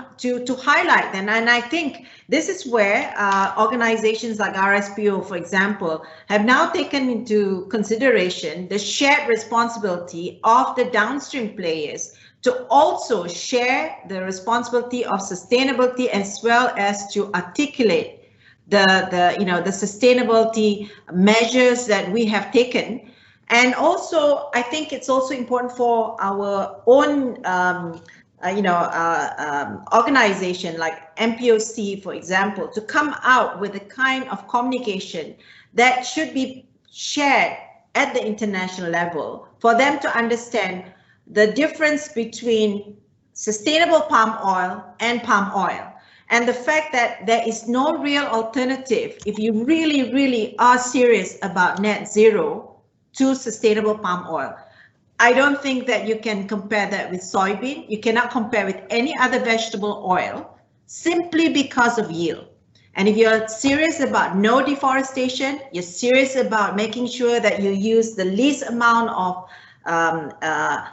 Speaker 4: highlight them. And I think this is where organizations like RSPO, for example, have now taken into consideration the shared responsibility of the downstream players to also share the responsibility of sustainability, as well as to articulate the sustainability measures that we have taken. And also, I think it's also important for our own organization like MPOC, for example, to come out with the kind of communication that should be shared at the international level for them to understand the difference between sustainable palm oil and palm oil, and the fact that there is no real alternative if you really, really are serious about net zero to sustainable palm oil. I don't think that you can compare that with soybean. You cannot compare with any other vegetable oil simply because of yield. And if you're serious about no deforestation, you're serious about making sure that you use the least amount of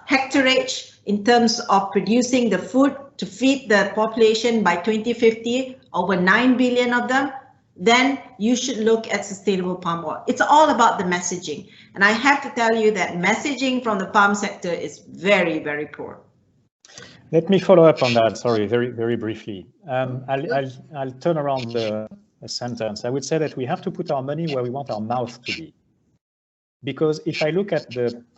Speaker 4: hectareage in terms of producing the food to feed the population by 2050, over 9 billion of them, then you should look at sustainable palm oil. It's all about the messaging. And I have to tell you that messaging from the palm sector is very, very poor.
Speaker 7: Let me follow up on that, sorry, very, very briefly. I'll turn around a sentence. I would say that we have to put our money where we want our mouth to be. Because if I look at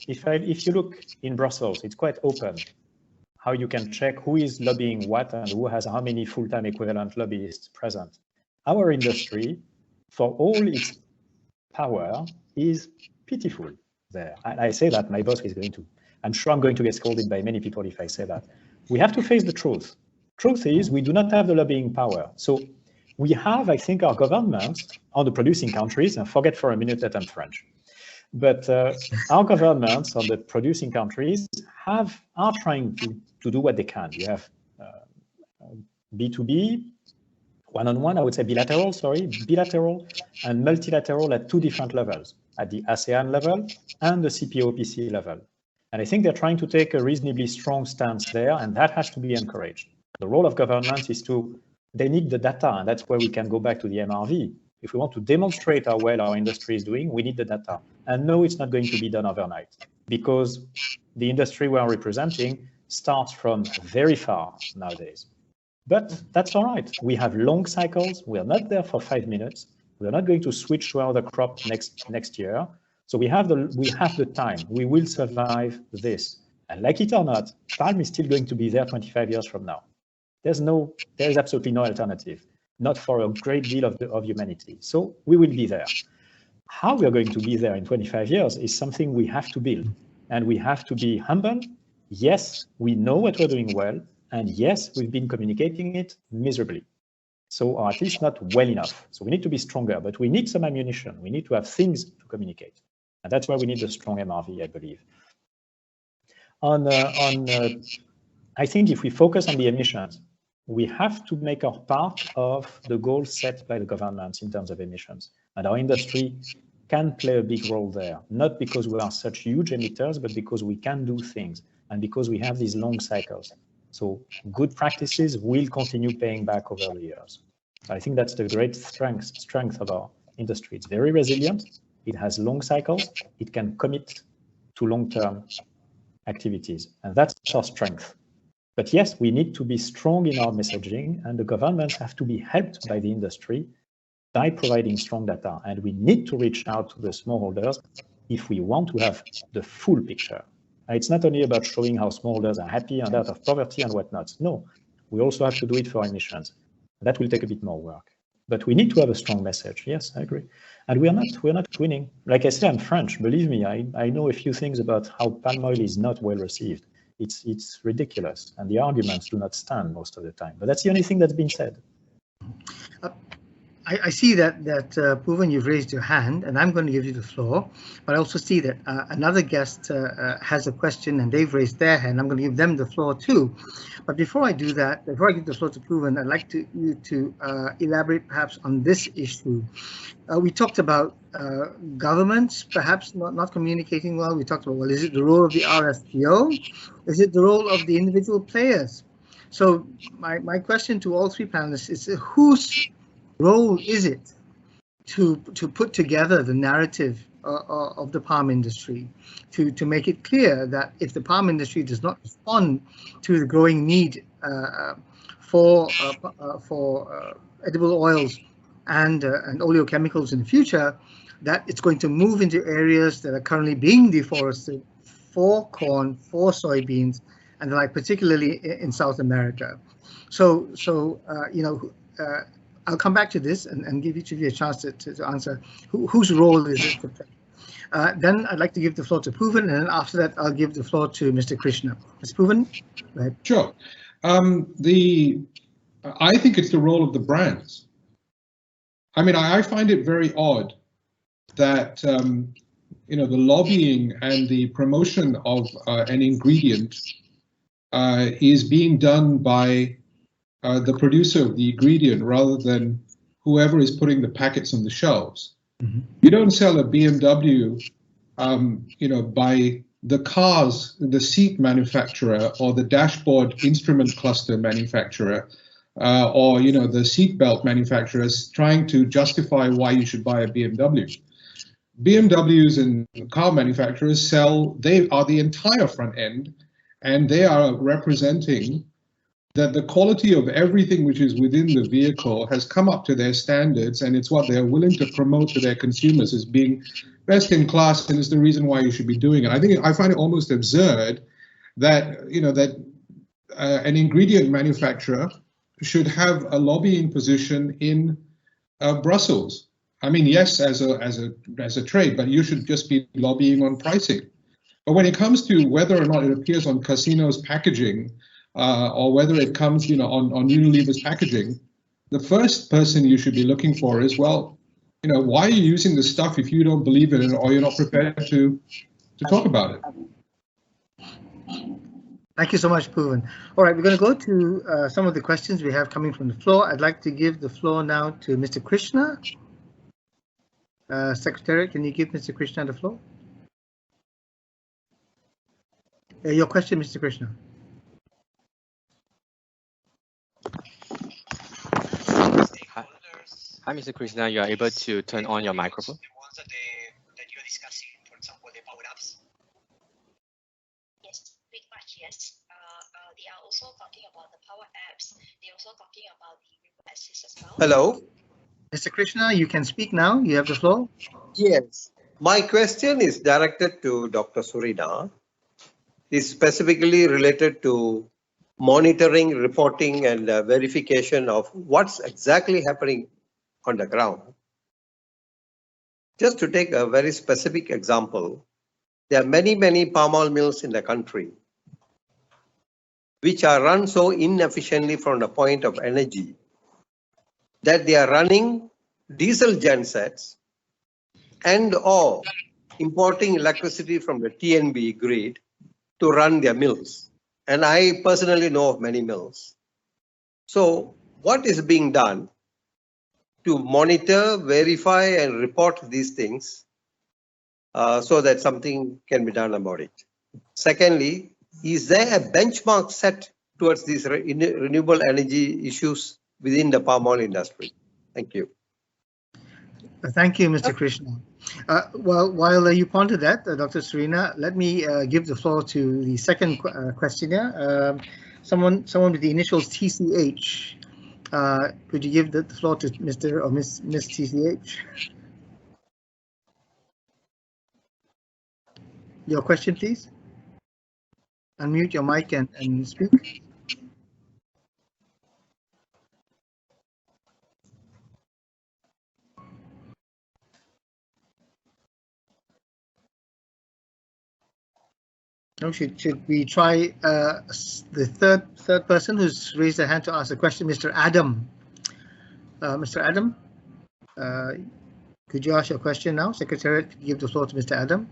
Speaker 7: if you look in Brussels, it's quite open how you can check who is lobbying what and who has how many full-time equivalent lobbyists present. Our industry, for all its power, is pitiful there. And I say that, my boss is going to, I'm sure I'm going to get scolded by many people if I say that. We have to face the truth. Truth is we do not have the lobbying power. So we have, I think, our governments on the producing countries, and forget for a minute that I'm French, but our governments on the producing countries are trying to do what they can. You have B2B, one-on-one, I would say bilateral and multilateral at two different levels, at the ASEAN level and the CPOPC level. And I think they're trying to take a reasonably strong stance there, and that has to be encouraged. The role of governments is they need the data, and that's where we can go back to the MRV. If we want to demonstrate how well our industry is doing, we need the data. And no, it's not going to be done overnight, because the industry we are representing starts from very far nowadays. But that's all right. We have long cycles. We are not there for 5 minutes. We are not going to switch to another crop next year. So we have the time. We will survive this. And like it or not, palm is still going to be there 25 years from now. There is absolutely no alternative, not for a great deal of humanity. So we will be there. How we are going to be there in 25 years is something we have to build. And we have to be humble. Yes, we know what we're doing well. And yes, we've been communicating it miserably. So, or at least not well enough. So we need to be stronger, but we need some ammunition. We need to have things to communicate. And that's why we need a strong MRV, I believe. I think if we focus on the emissions, we have to make our part of the goals set by the governments in terms of emissions. And our industry can play a big role there, not because we are such huge emitters, but because we can do things and because we have these long cycles. So good practices will continue paying back over the years. I think that's the great strength of our industry. It's very resilient. It has long cycles. It can commit to long-term activities, and that's our strength. But yes, we need to be strong in our messaging, and the governments have to be helped by the industry by providing strong data. And we need to reach out to the smallholders if we want to have the full picture. It's not only about showing how smallholders are happy and out of poverty and whatnot. No, we also have to do it for emissions. That will take a bit more work. But we need to have a strong message. Yes, I agree. And we're not winning. Like I say, I'm French. Believe me, I know a few things about how palm oil is not well received. It's ridiculous. And the arguments do not stand most of the time. But that's the only thing that's been said.
Speaker 2: I see that Puvan, you've raised your hand, and I'm going to give you the floor. But I also see that another guest has a question, and they've raised their hand. I'm going to give them the floor too. But before I do that, before I give the floor to Puvan, I'd like you to elaborate perhaps on this issue. We talked about governments perhaps not communicating well. We talked about, well, is it the role of the RSPO? Is it the role of the individual players? So my question to all three panelists is, whose role is it to put together the narrative of the palm industry, to make it clear that if the palm industry does not respond to the growing need for edible oils and oleochemicals in the future, that it's going to move into areas that are currently being deforested for corn, for soybeans, and like particularly in South America. So you know, I'll come back to this and give each of you a chance to answer whose role is it to play. Then I'd like to give the floor to Puvan, and then after that I'll give the floor to Mr. Krishna. Mr. Puvan, go ahead.
Speaker 3: Sure. I think it's the role of the brands. I mean, I find it very odd that you know, the lobbying and the promotion of an ingredient is being done by the producer of the ingredient rather than whoever is putting the packets on the shelves. Mm-hmm. You don't sell a BMW, you know, by the cars, the seat manufacturer or the dashboard instrument cluster manufacturer, or, you know, the seatbelt manufacturers trying to justify why you should buy a BMW. BMWs and car manufacturers they are the entire front end, and they are representing that the quality of everything which is within the vehicle has come up to their standards, and it's what they're willing to promote to their consumers as being best in class, and it's the reason why you should be doing it. I find it almost absurd that an ingredient manufacturer should have a lobbying position in Brussels. I mean, yes, as a trade, but you should just be lobbying on pricing. But when it comes to whether or not it appears on Casino's packaging, or whether it comes, on Unilever's packaging, the first person you should be looking for is, well, why are you using this stuff if you don't believe in it or you're not prepared to talk about it?
Speaker 2: Thank you so much, Puvan. All right, we're going to go to some of the questions we have coming from the floor. I'd like to give the floor now to Mr. Krishna. Secretary, can you give Mr. Krishna the floor? Your question, Mr. Krishna.
Speaker 6: Hi, Mr. Krishna. You are able to turn on your microphone.
Speaker 8: That you're discussing, for example, the power apps. Yes, pretty much, yes. They are also talking about the power apps. They're also talking about the river access as well. Hello.
Speaker 2: Mr. Krishna, you can speak now. You have the floor.
Speaker 8: Yes. My question is directed to Dr. Surina. It's specifically related to monitoring, reporting, and verification of what's exactly happening on the ground. Just to take a very specific example, there are many palm oil mills in the country which are run so inefficiently from the point of energy that they are running diesel gensets and or importing electricity from the TNB grid to run their mills. And I personally know of many mills. So what is being done to monitor, verify, and report these things so that something can be done about it? Secondly, is there a benchmark set towards these renewable energy issues within the palm oil industry? Thank you.
Speaker 2: Thank you, Mr. Krishna. While you ponder that, Dr. Surina, let me give the floor to the second questioner, someone with the initials TCH. Could you give the floor to Mr. or Miss TCH? Your question, please. Unmute your mic and speak. No, should we try the third person who's raised their hand to ask a question, Mr. Adam? Mr. Adam, could you ask your question now? Secretariat, could you give the floor to Mr. Adam?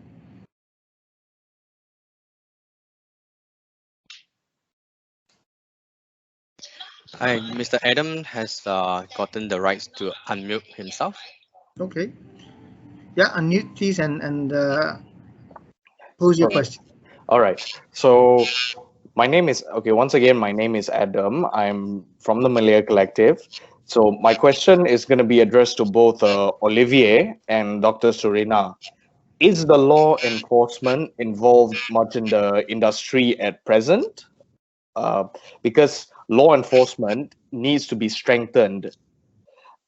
Speaker 6: Hi, Mr. Adam has gotten the rights to unmute himself.
Speaker 2: Okay. Yeah, unmute please and pose your question.
Speaker 9: All right. So my name is, once again, my name is Adam. I'm from the Malaya Collective. So my question is going to be addressed to both Olivier and Dr. Surina. Is the law enforcement involved much in the industry at present? Because law enforcement needs to be strengthened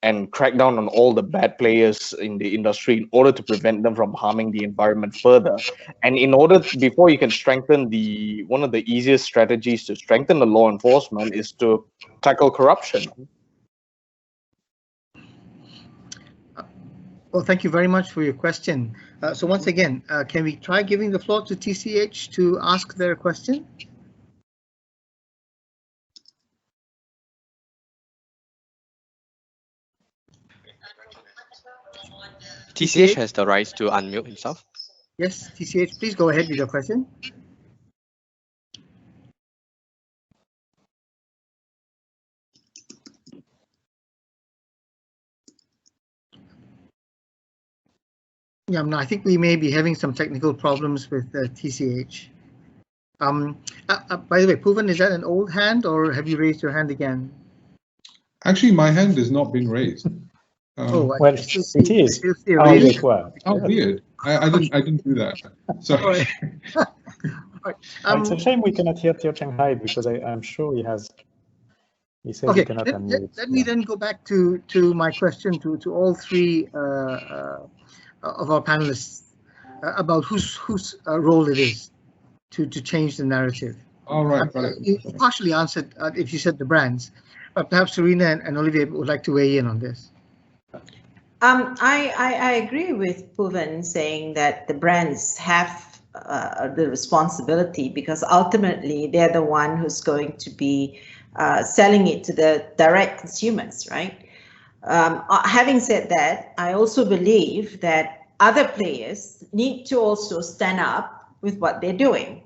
Speaker 9: and crack down on all the bad players in the industry in order to prevent them from harming the environment further. And before you can strengthen one of the easiest strategies to strengthen the law enforcement is to tackle corruption.
Speaker 2: Well, thank you very much for your question. So once again, can we try giving the floor to TCH to ask their question?
Speaker 6: TCH has the rights to unmute himself.
Speaker 2: Yes, TCH, please go ahead with your question. Yeah, no, I think we may be having some technical problems with TCH. By the way, Puvan, is that an old hand or have you raised your hand again?
Speaker 3: Actually, my hand has not been raised.
Speaker 7: Well, it is.
Speaker 3: Oh, weird. I didn't do that. Sorry.
Speaker 2: Right.
Speaker 7: It's a shame we cannot hear Teo Cheng Hai because I'm sure he has He says
Speaker 2: Okay,
Speaker 7: he cannot unmute.
Speaker 2: let me then go back to my question to all three of our panelists about whose role it is to change the narrative.
Speaker 3: All right.
Speaker 2: You partially answered if you said the brands, but perhaps Surina and Olivier would like to weigh in on this.
Speaker 4: I agree with Puvan saying that the brands have the responsibility, because ultimately they're the one who's going to be selling it to the direct consumers, right? Having said that, I also believe that other players need to also stand up with what they're doing.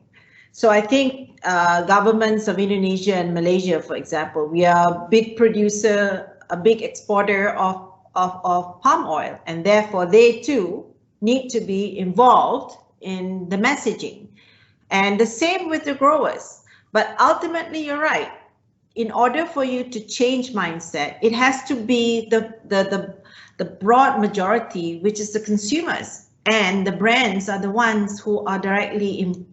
Speaker 4: So I think governments of Indonesia and Malaysia, for example, we are a big producer, a big exporter of palm oil, and therefore they too need to be involved in the messaging. And the same with the growers. But ultimately, you're right. In order for you to change mindset, it has to be the broad majority, which is the consumers, and the brands are the ones who are directly in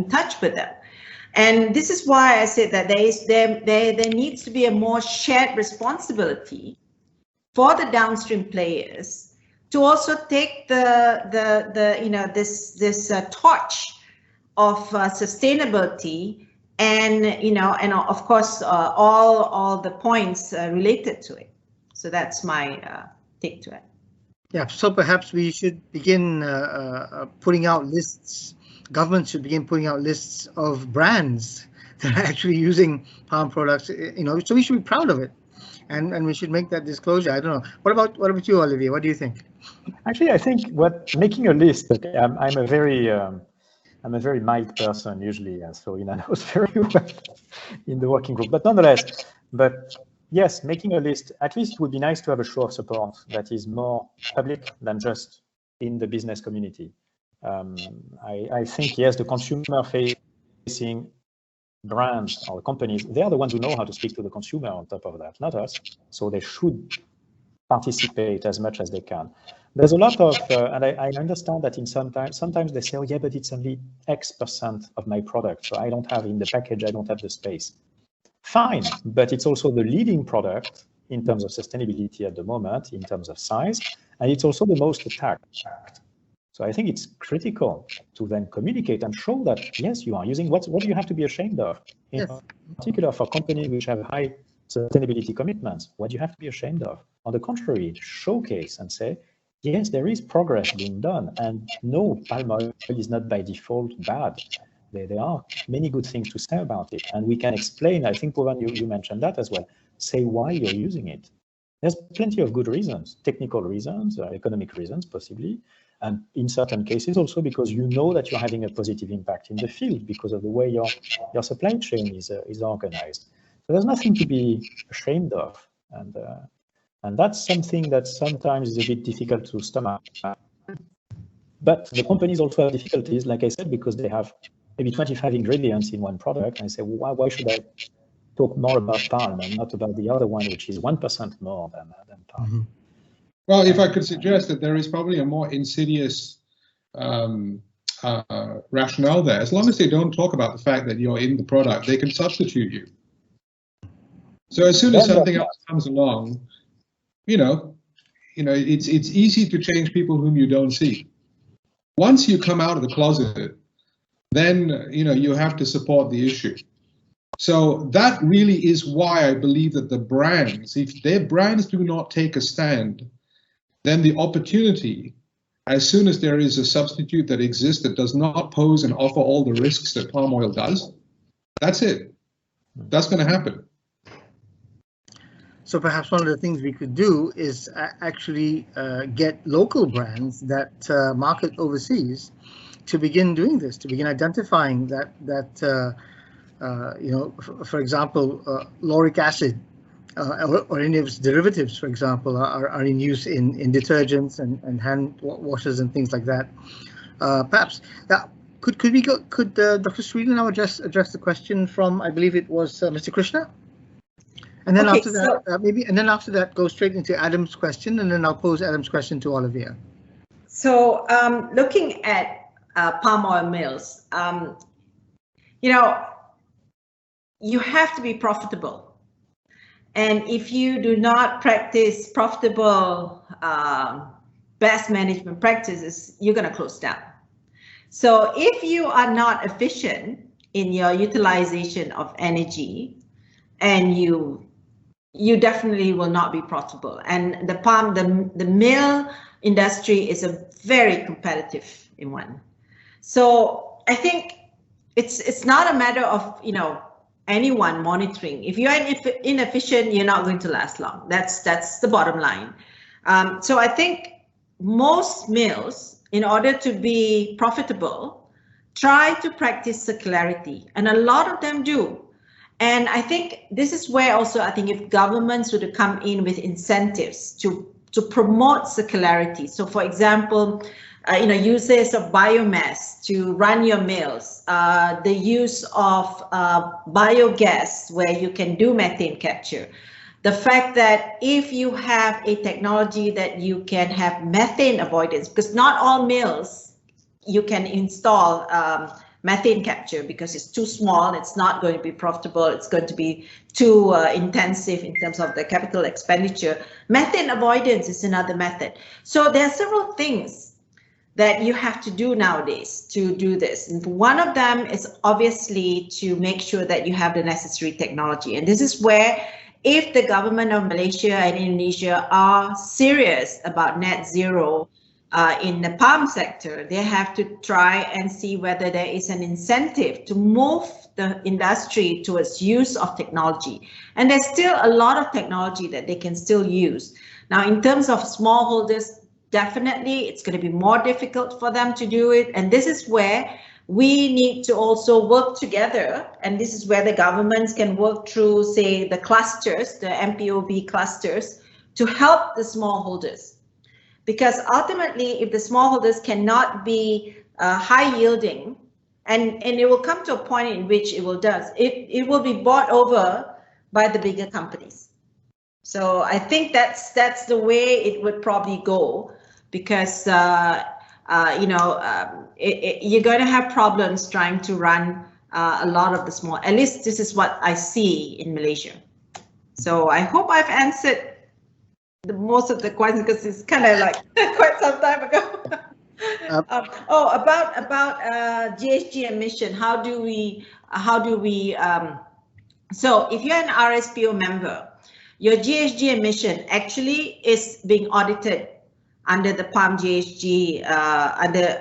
Speaker 4: touch with them. And this is why I said that there needs to be a more shared responsibility for the downstream players to also take this torch of sustainability, and and of course all the points related to it. So that's my take to it.
Speaker 2: Yeah, so perhaps we should begin putting out lists. Governments should begin putting out lists of brands that are actually using palm products. So we should be proud of it, and we should make that disclosure. I don't know. What about you, Olivier? What do you think?
Speaker 7: Actually, I think making a list. Okay, I'm a very mild person usually, and so knows very well in the working group. But nonetheless, yes, making a list, at least it would be nice to have a show of support that is more public than just in the business community. I think, yes, the consumer-facing brands or companies, they are the ones who know how to speak to the consumer on top of that, not us. So they should participate as much as they can. There's a lot of, and I understand that sometimes they say, oh yeah, but it's only X% of my product. So I don't have in the package, I don't have the space. Fine, but it's also the leading product in terms of sustainability at the moment, in terms of size, and it's also the most attacked. So I think it's critical to then communicate and show that, yes, you are using, what do you have to be ashamed of? In particular for companies which have high sustainability commitments, what do you have to be ashamed of? On the contrary, showcase and say, yes, there is progress being done, and no, palm oil is not by default bad. There are many good things to say about it, and we can explain. I think, Puvan, you mentioned that as well. Say why you're using it. There's plenty of good reasons, technical reasons, economic reasons, possibly, and in certain cases also because you know that you're having a positive impact in the field because of the way your supply chain is organized. So there's nothing to be ashamed of, and that's something that sometimes is a bit difficult to stomach. But the companies also have difficulties, like I said, because they have maybe 25 ingredients in one product, and I say, well, why should I talk more about palm and not about the other one, which is 1% more than palm?
Speaker 2: Mm-hmm.
Speaker 3: Well, if I could suggest that there is probably a more insidious rationale there. As long as they don't talk about the fact that you're in the product, they can substitute you. So as soon as something else comes along, it's easy to change people whom you don't see. Once you come out of the closet, then you have to support the issue. So that really is why I believe that the brands, if their brands do not take a stand, then the opportunity, as soon as there is a substitute that exists that does not pose and offer all the risks that palm oil does, that's it. That's going to happen.
Speaker 2: So perhaps one of the things we could do is actually get local brands that market overseas to begin doing this, to begin identifying that for example, lauric acid or any of its derivatives, for example, are in use in detergents and hand washers and things like that. Perhaps could Dr. Surina now address the question from, I believe it was Mr. Krishna, and then after that after that go straight into Adam's question, and then I'll pose Adam's question to Olivier.
Speaker 4: So looking at palm oil mills, you have to be profitable. And if you do not practice profitable best management practices, you're going to close down. So if you are not efficient in your utilization of energy, and you definitely will not be profitable. And the mill industry is a very competitive one. So I think it's not a matter of, you know, anyone monitoring. If you're inefficient, you're not going to last long. That's the bottom line. So I think most mills, in order to be profitable, try to practice circularity, and a lot of them do. And I think this is where also I think if governments were to come in with incentives to promote circularity. So for example, you know, uses of biomass to run your mills, the use of biogas where you can do methane capture. The fact that if you have a technology that you can have methane avoidance, because not all mills you can install methane capture because it's too small, it's not going to be profitable, it's going to be too intensive in terms of the capital expenditure. Methane avoidance is another method. So there are several things that you have to do nowadays to do this. And one of them is obviously to make sure that you have the necessary technology. And this is where, if the government of Malaysia and Indonesia are serious about net zero in the palm sector, they have to try and see whether there is an incentive to move the industry towards use of technology. And there's still a lot of technology that they can still use. Now, in terms of smallholders, definitely it's going to be more difficult for them to do it. And this is where we need to also work together. And this is where the governments can work through, say, the clusters, the MPOB clusters, to help the smallholders. Because ultimately, if the smallholders cannot be high yielding, and it will come to a point in which it will be bought over by the bigger companies. So I think that's the way it would probably go, because you know, you're going to have problems trying to run a lot of the small. At least this is what I see in Malaysia. So I hope I've answered most of the questions, because it's kind of like quite some time ago. About GHG emission. How do we? So if you're an RSPO member, your GHG emission actually is being audited under the palm GHG,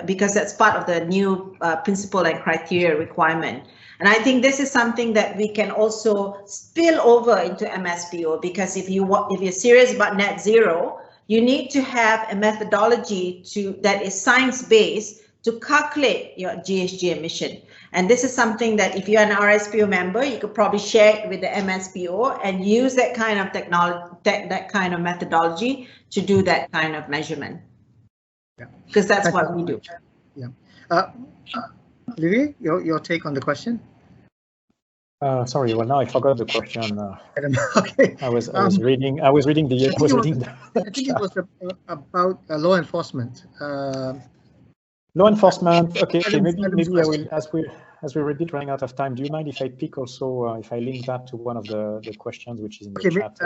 Speaker 4: because that's part of the new principle and criteria requirement. And I think this is something that we can also spill over into MSPO, because if you're serious about net zero, you need to have a methodology that is science-based to calculate your GHG emission. And this is something that if you're an RSPO member, you could probably share it with the MSPO and use that kind of technology, that kind of methodology to do that kind of measurement. Yeah, because that's what we do.
Speaker 2: Yeah. Olivier, your take on the question?
Speaker 7: Sorry, well now I forgot the question.
Speaker 2: Okay.
Speaker 7: I was reading the.
Speaker 2: I think it was about law enforcement.
Speaker 7: Law enforcement. Okay, maybe I will, as we're a bit running out of time. Do you mind if I pick also if I link that to one of the questions which is in the chat?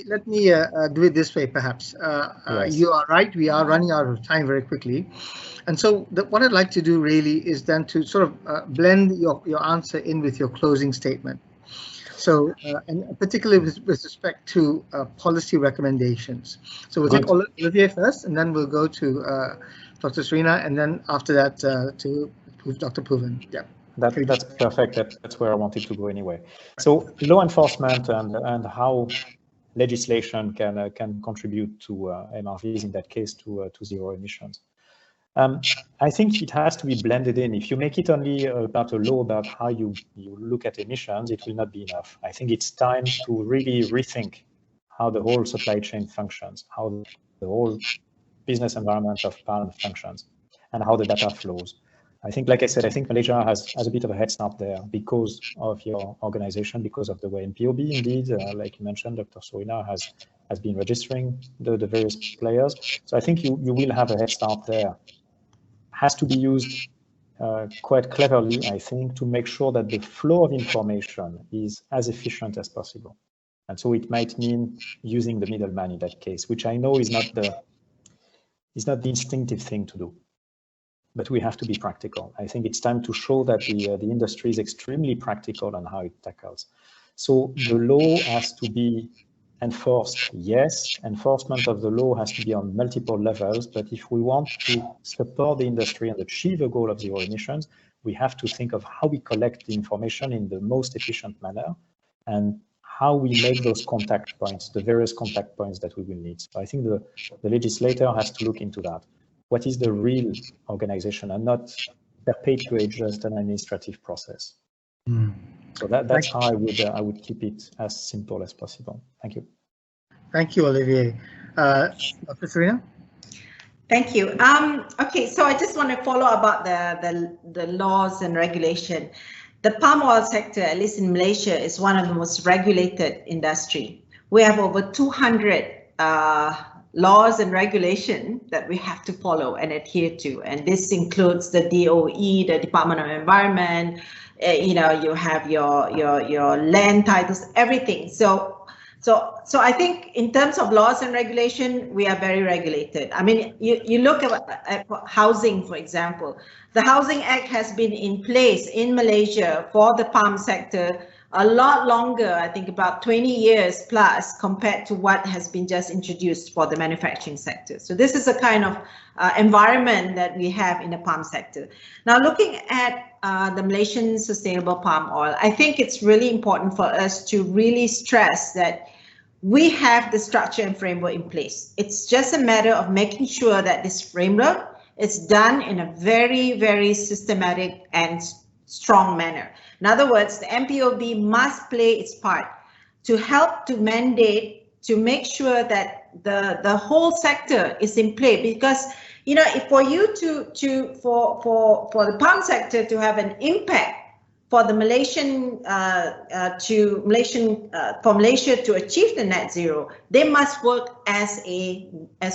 Speaker 2: Let me do it this way, perhaps. Yes. You are right. We are running out of time very quickly, and so what I'd like to do really is then to sort of blend your answer in with your closing statement. So, and particularly with respect to policy recommendations. So we'll take Olivier first, and then we'll go to Dr. Surina, and then after that to Dr. Puvan. Yeah,
Speaker 7: that's perfect. That's where I wanted to go anyway. So law enforcement and how legislation can contribute to MRVs, in that case to zero emissions. I think it has to be blended in. If you make it only about a law about how you look at emissions, it will not be enough. I think it's time to really rethink how the whole supply chain functions, how the whole business environment of palm functions, and how the data flows. I think, like I said, I think Malaysia has a bit of a head start there because of your organization, because of the way MPOB, indeed, like you mentioned, Dr. Surina has been registering the various players. So I think you will have a head start there. Has to be used quite cleverly, I think, to make sure that the flow of information is as efficient as possible. And so it might mean using the middleman in that case, which I know is not the instinctive thing to do. But we have to be practical. I think it's time to show that the industry is extremely practical on how it tackles. So the law has to be enforced. Yes, enforcement of the law has to be on multiple levels. But if we want to support the industry and achieve a goal of zero emissions, we have to think of how we collect the information in the most efficient manner and how we make those contact points, the various contact points that we will need. So I think the legislator has to look into that. What is the real organization and not perpetuate just an administrative process. So that's how I would keep it as simple as possible. Thank you.
Speaker 2: Thank you, Olivier. Dr. Surina?
Speaker 4: Thank you. Okay, so I just want to follow about the laws and regulation. The palm oil sector, at least in Malaysia, is one of the most regulated industry. We have over 200 laws and regulation that we have to follow and adhere to, and this includes the DOE, the Department of Environment. You know, you have your land titles, everything. So I think in terms of laws and regulation, we are very regulated. I mean, you look at housing, for example. The Housing Act has been in place in Malaysia for the palm sector a lot longer, I think about 20 years plus, compared to what has been just introduced for the manufacturing sector. So this is a kind of environment that we have in the palm sector. Now, looking at the Malaysian sustainable palm oil, I think it's really important for us to really stress that we have the structure and framework in place. It's just a matter of making sure that this framework is done in a very, very systematic and strong manner. In other words, the MPOB must play its part to help to mandate, to make sure that the whole sector is in play, because you know, if for you for the palm sector to have an impact for the for Malaysia to achieve the net zero, they must work as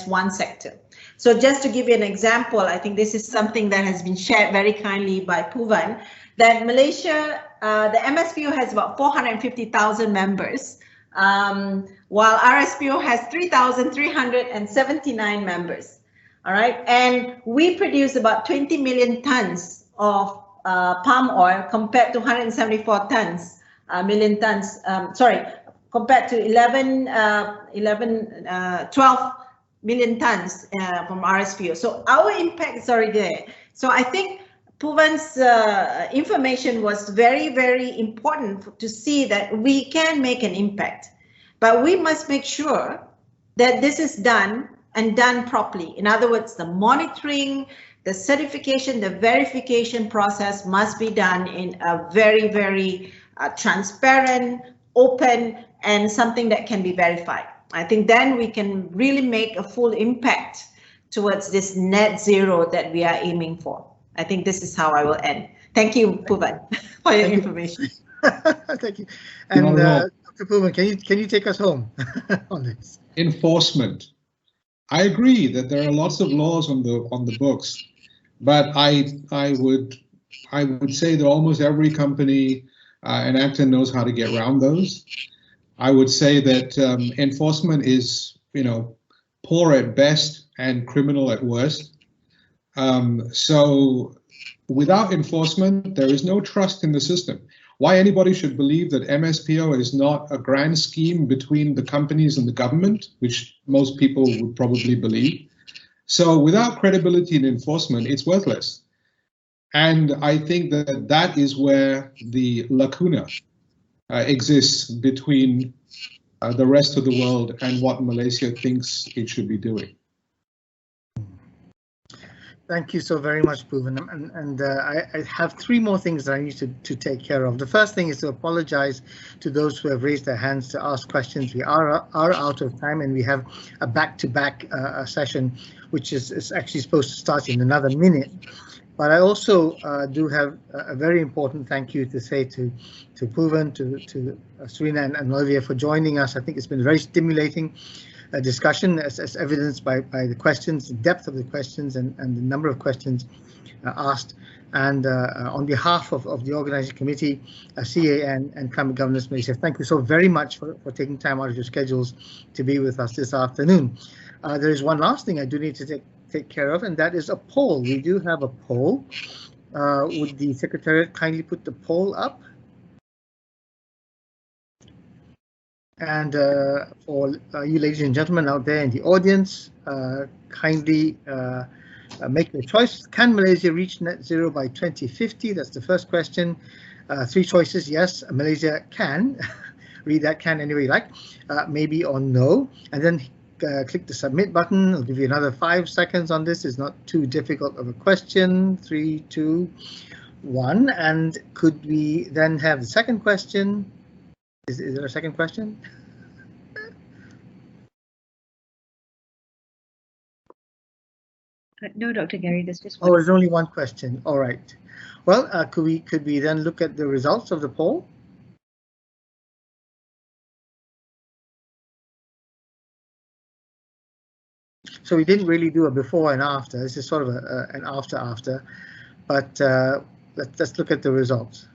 Speaker 4: one sector. So just to give you an example, I think this is something that has been shared very kindly by Puvan, that Malaysia, the MSPO has about 450,000 members, while RSPO has 3,379 members. All right, and we produce about 20 million tons of palm oil compared to 174 million tons. Compared to 12 million tons from RSPO. So our impact is already there. So I think Puvan's information was very, very important to see that we can make an impact, but we must make sure that this is done and done properly. In other words, the monitoring, the certification, the verification process must be done in a very, very transparent, open, and something that can be verified. I think then we can really make a full impact towards this net zero that we are aiming for. I think this is how I will end. Thank you, Puvan, for your information.
Speaker 2: Thank you. And Dr. Puvan, can you take us home on this?
Speaker 3: Enforcement. I agree that there are lots of laws on the books, but I would say that almost every company and actor knows how to get around those. I would say that enforcement is, poor at best and criminal at worst. So without enforcement, there is no trust in the system. Why anybody should believe that MSPO is not a grand scheme between the companies and the government, which most people would probably believe. So without credibility in enforcement, it's worthless. And I think that is where the lacuna exists between the rest of the world and what Malaysia thinks it should be doing.
Speaker 2: Thank you so very much, Puvan. And I have three more things that I need to take care of. The first thing is to apologize to those who have raised their hands to ask questions. We are out of time, and we have a back-to-back session, which is actually supposed to start in another minute. But I also do have a very important thank you to say to Puvan, to Surina and Olivier for joining us. I think it's been very stimulating discussion as evidenced by the questions, the depth of the questions and the number of questions asked. And on behalf of the organizing committee, CAN and Climate Governance Malaysia, thank you so very much for taking time out of your schedules to be with us this afternoon. There is one last thing I do need to take care of, and that is a poll. We do have a poll. Would the Secretariat kindly put the poll up? And for you ladies and gentlemen out there in the audience, kindly make your choice. Can Malaysia reach net zero by 2050? That's the first question. 3 choices: yes, Malaysia can. Read that can any way you like. Maybe or no. And then click the submit button. I'll give you another 5 seconds on this. It's not too difficult of a question. 3, 2, 1. And could we then have the second question? Is there a second question?
Speaker 5: No, Dr. Gary, there's just one.
Speaker 2: Oh, there's only one question. All right. Well, could we then look at the results of the poll? So we didn't really do a before and after. This is sort of an after, but let's look at the results.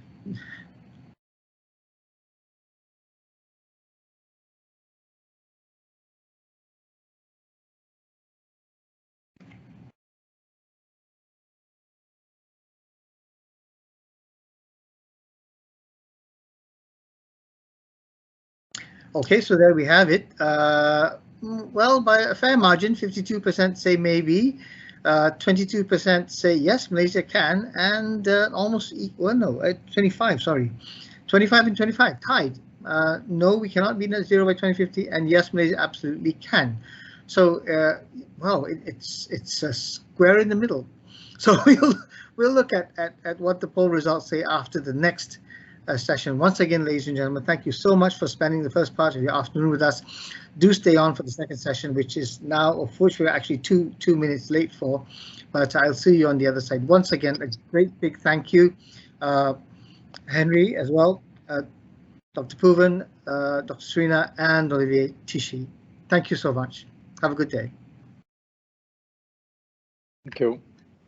Speaker 2: Okay, so there we have it. Well, by a fair margin, 52% say maybe, 22% say yes, Malaysia can, and almost equal, no, 25, sorry, 25 and 25, tied. No, we cannot be net zero by 2050, and yes, Malaysia absolutely can. So, well, it's a square in the middle. So we'll look at what the poll results say after the next session. Once again, ladies and gentlemen, thank you so much for spending the first part of your afternoon with us. Do stay on for the second session, which is now, of which we're actually two minutes late for, but I'll see you on the other side. Once again, a great big thank you, Henry as well, Dr. Puvan, Dr. Surina, and Olivier Tichit. Thank you so much. Have a good day.
Speaker 1: Thank you.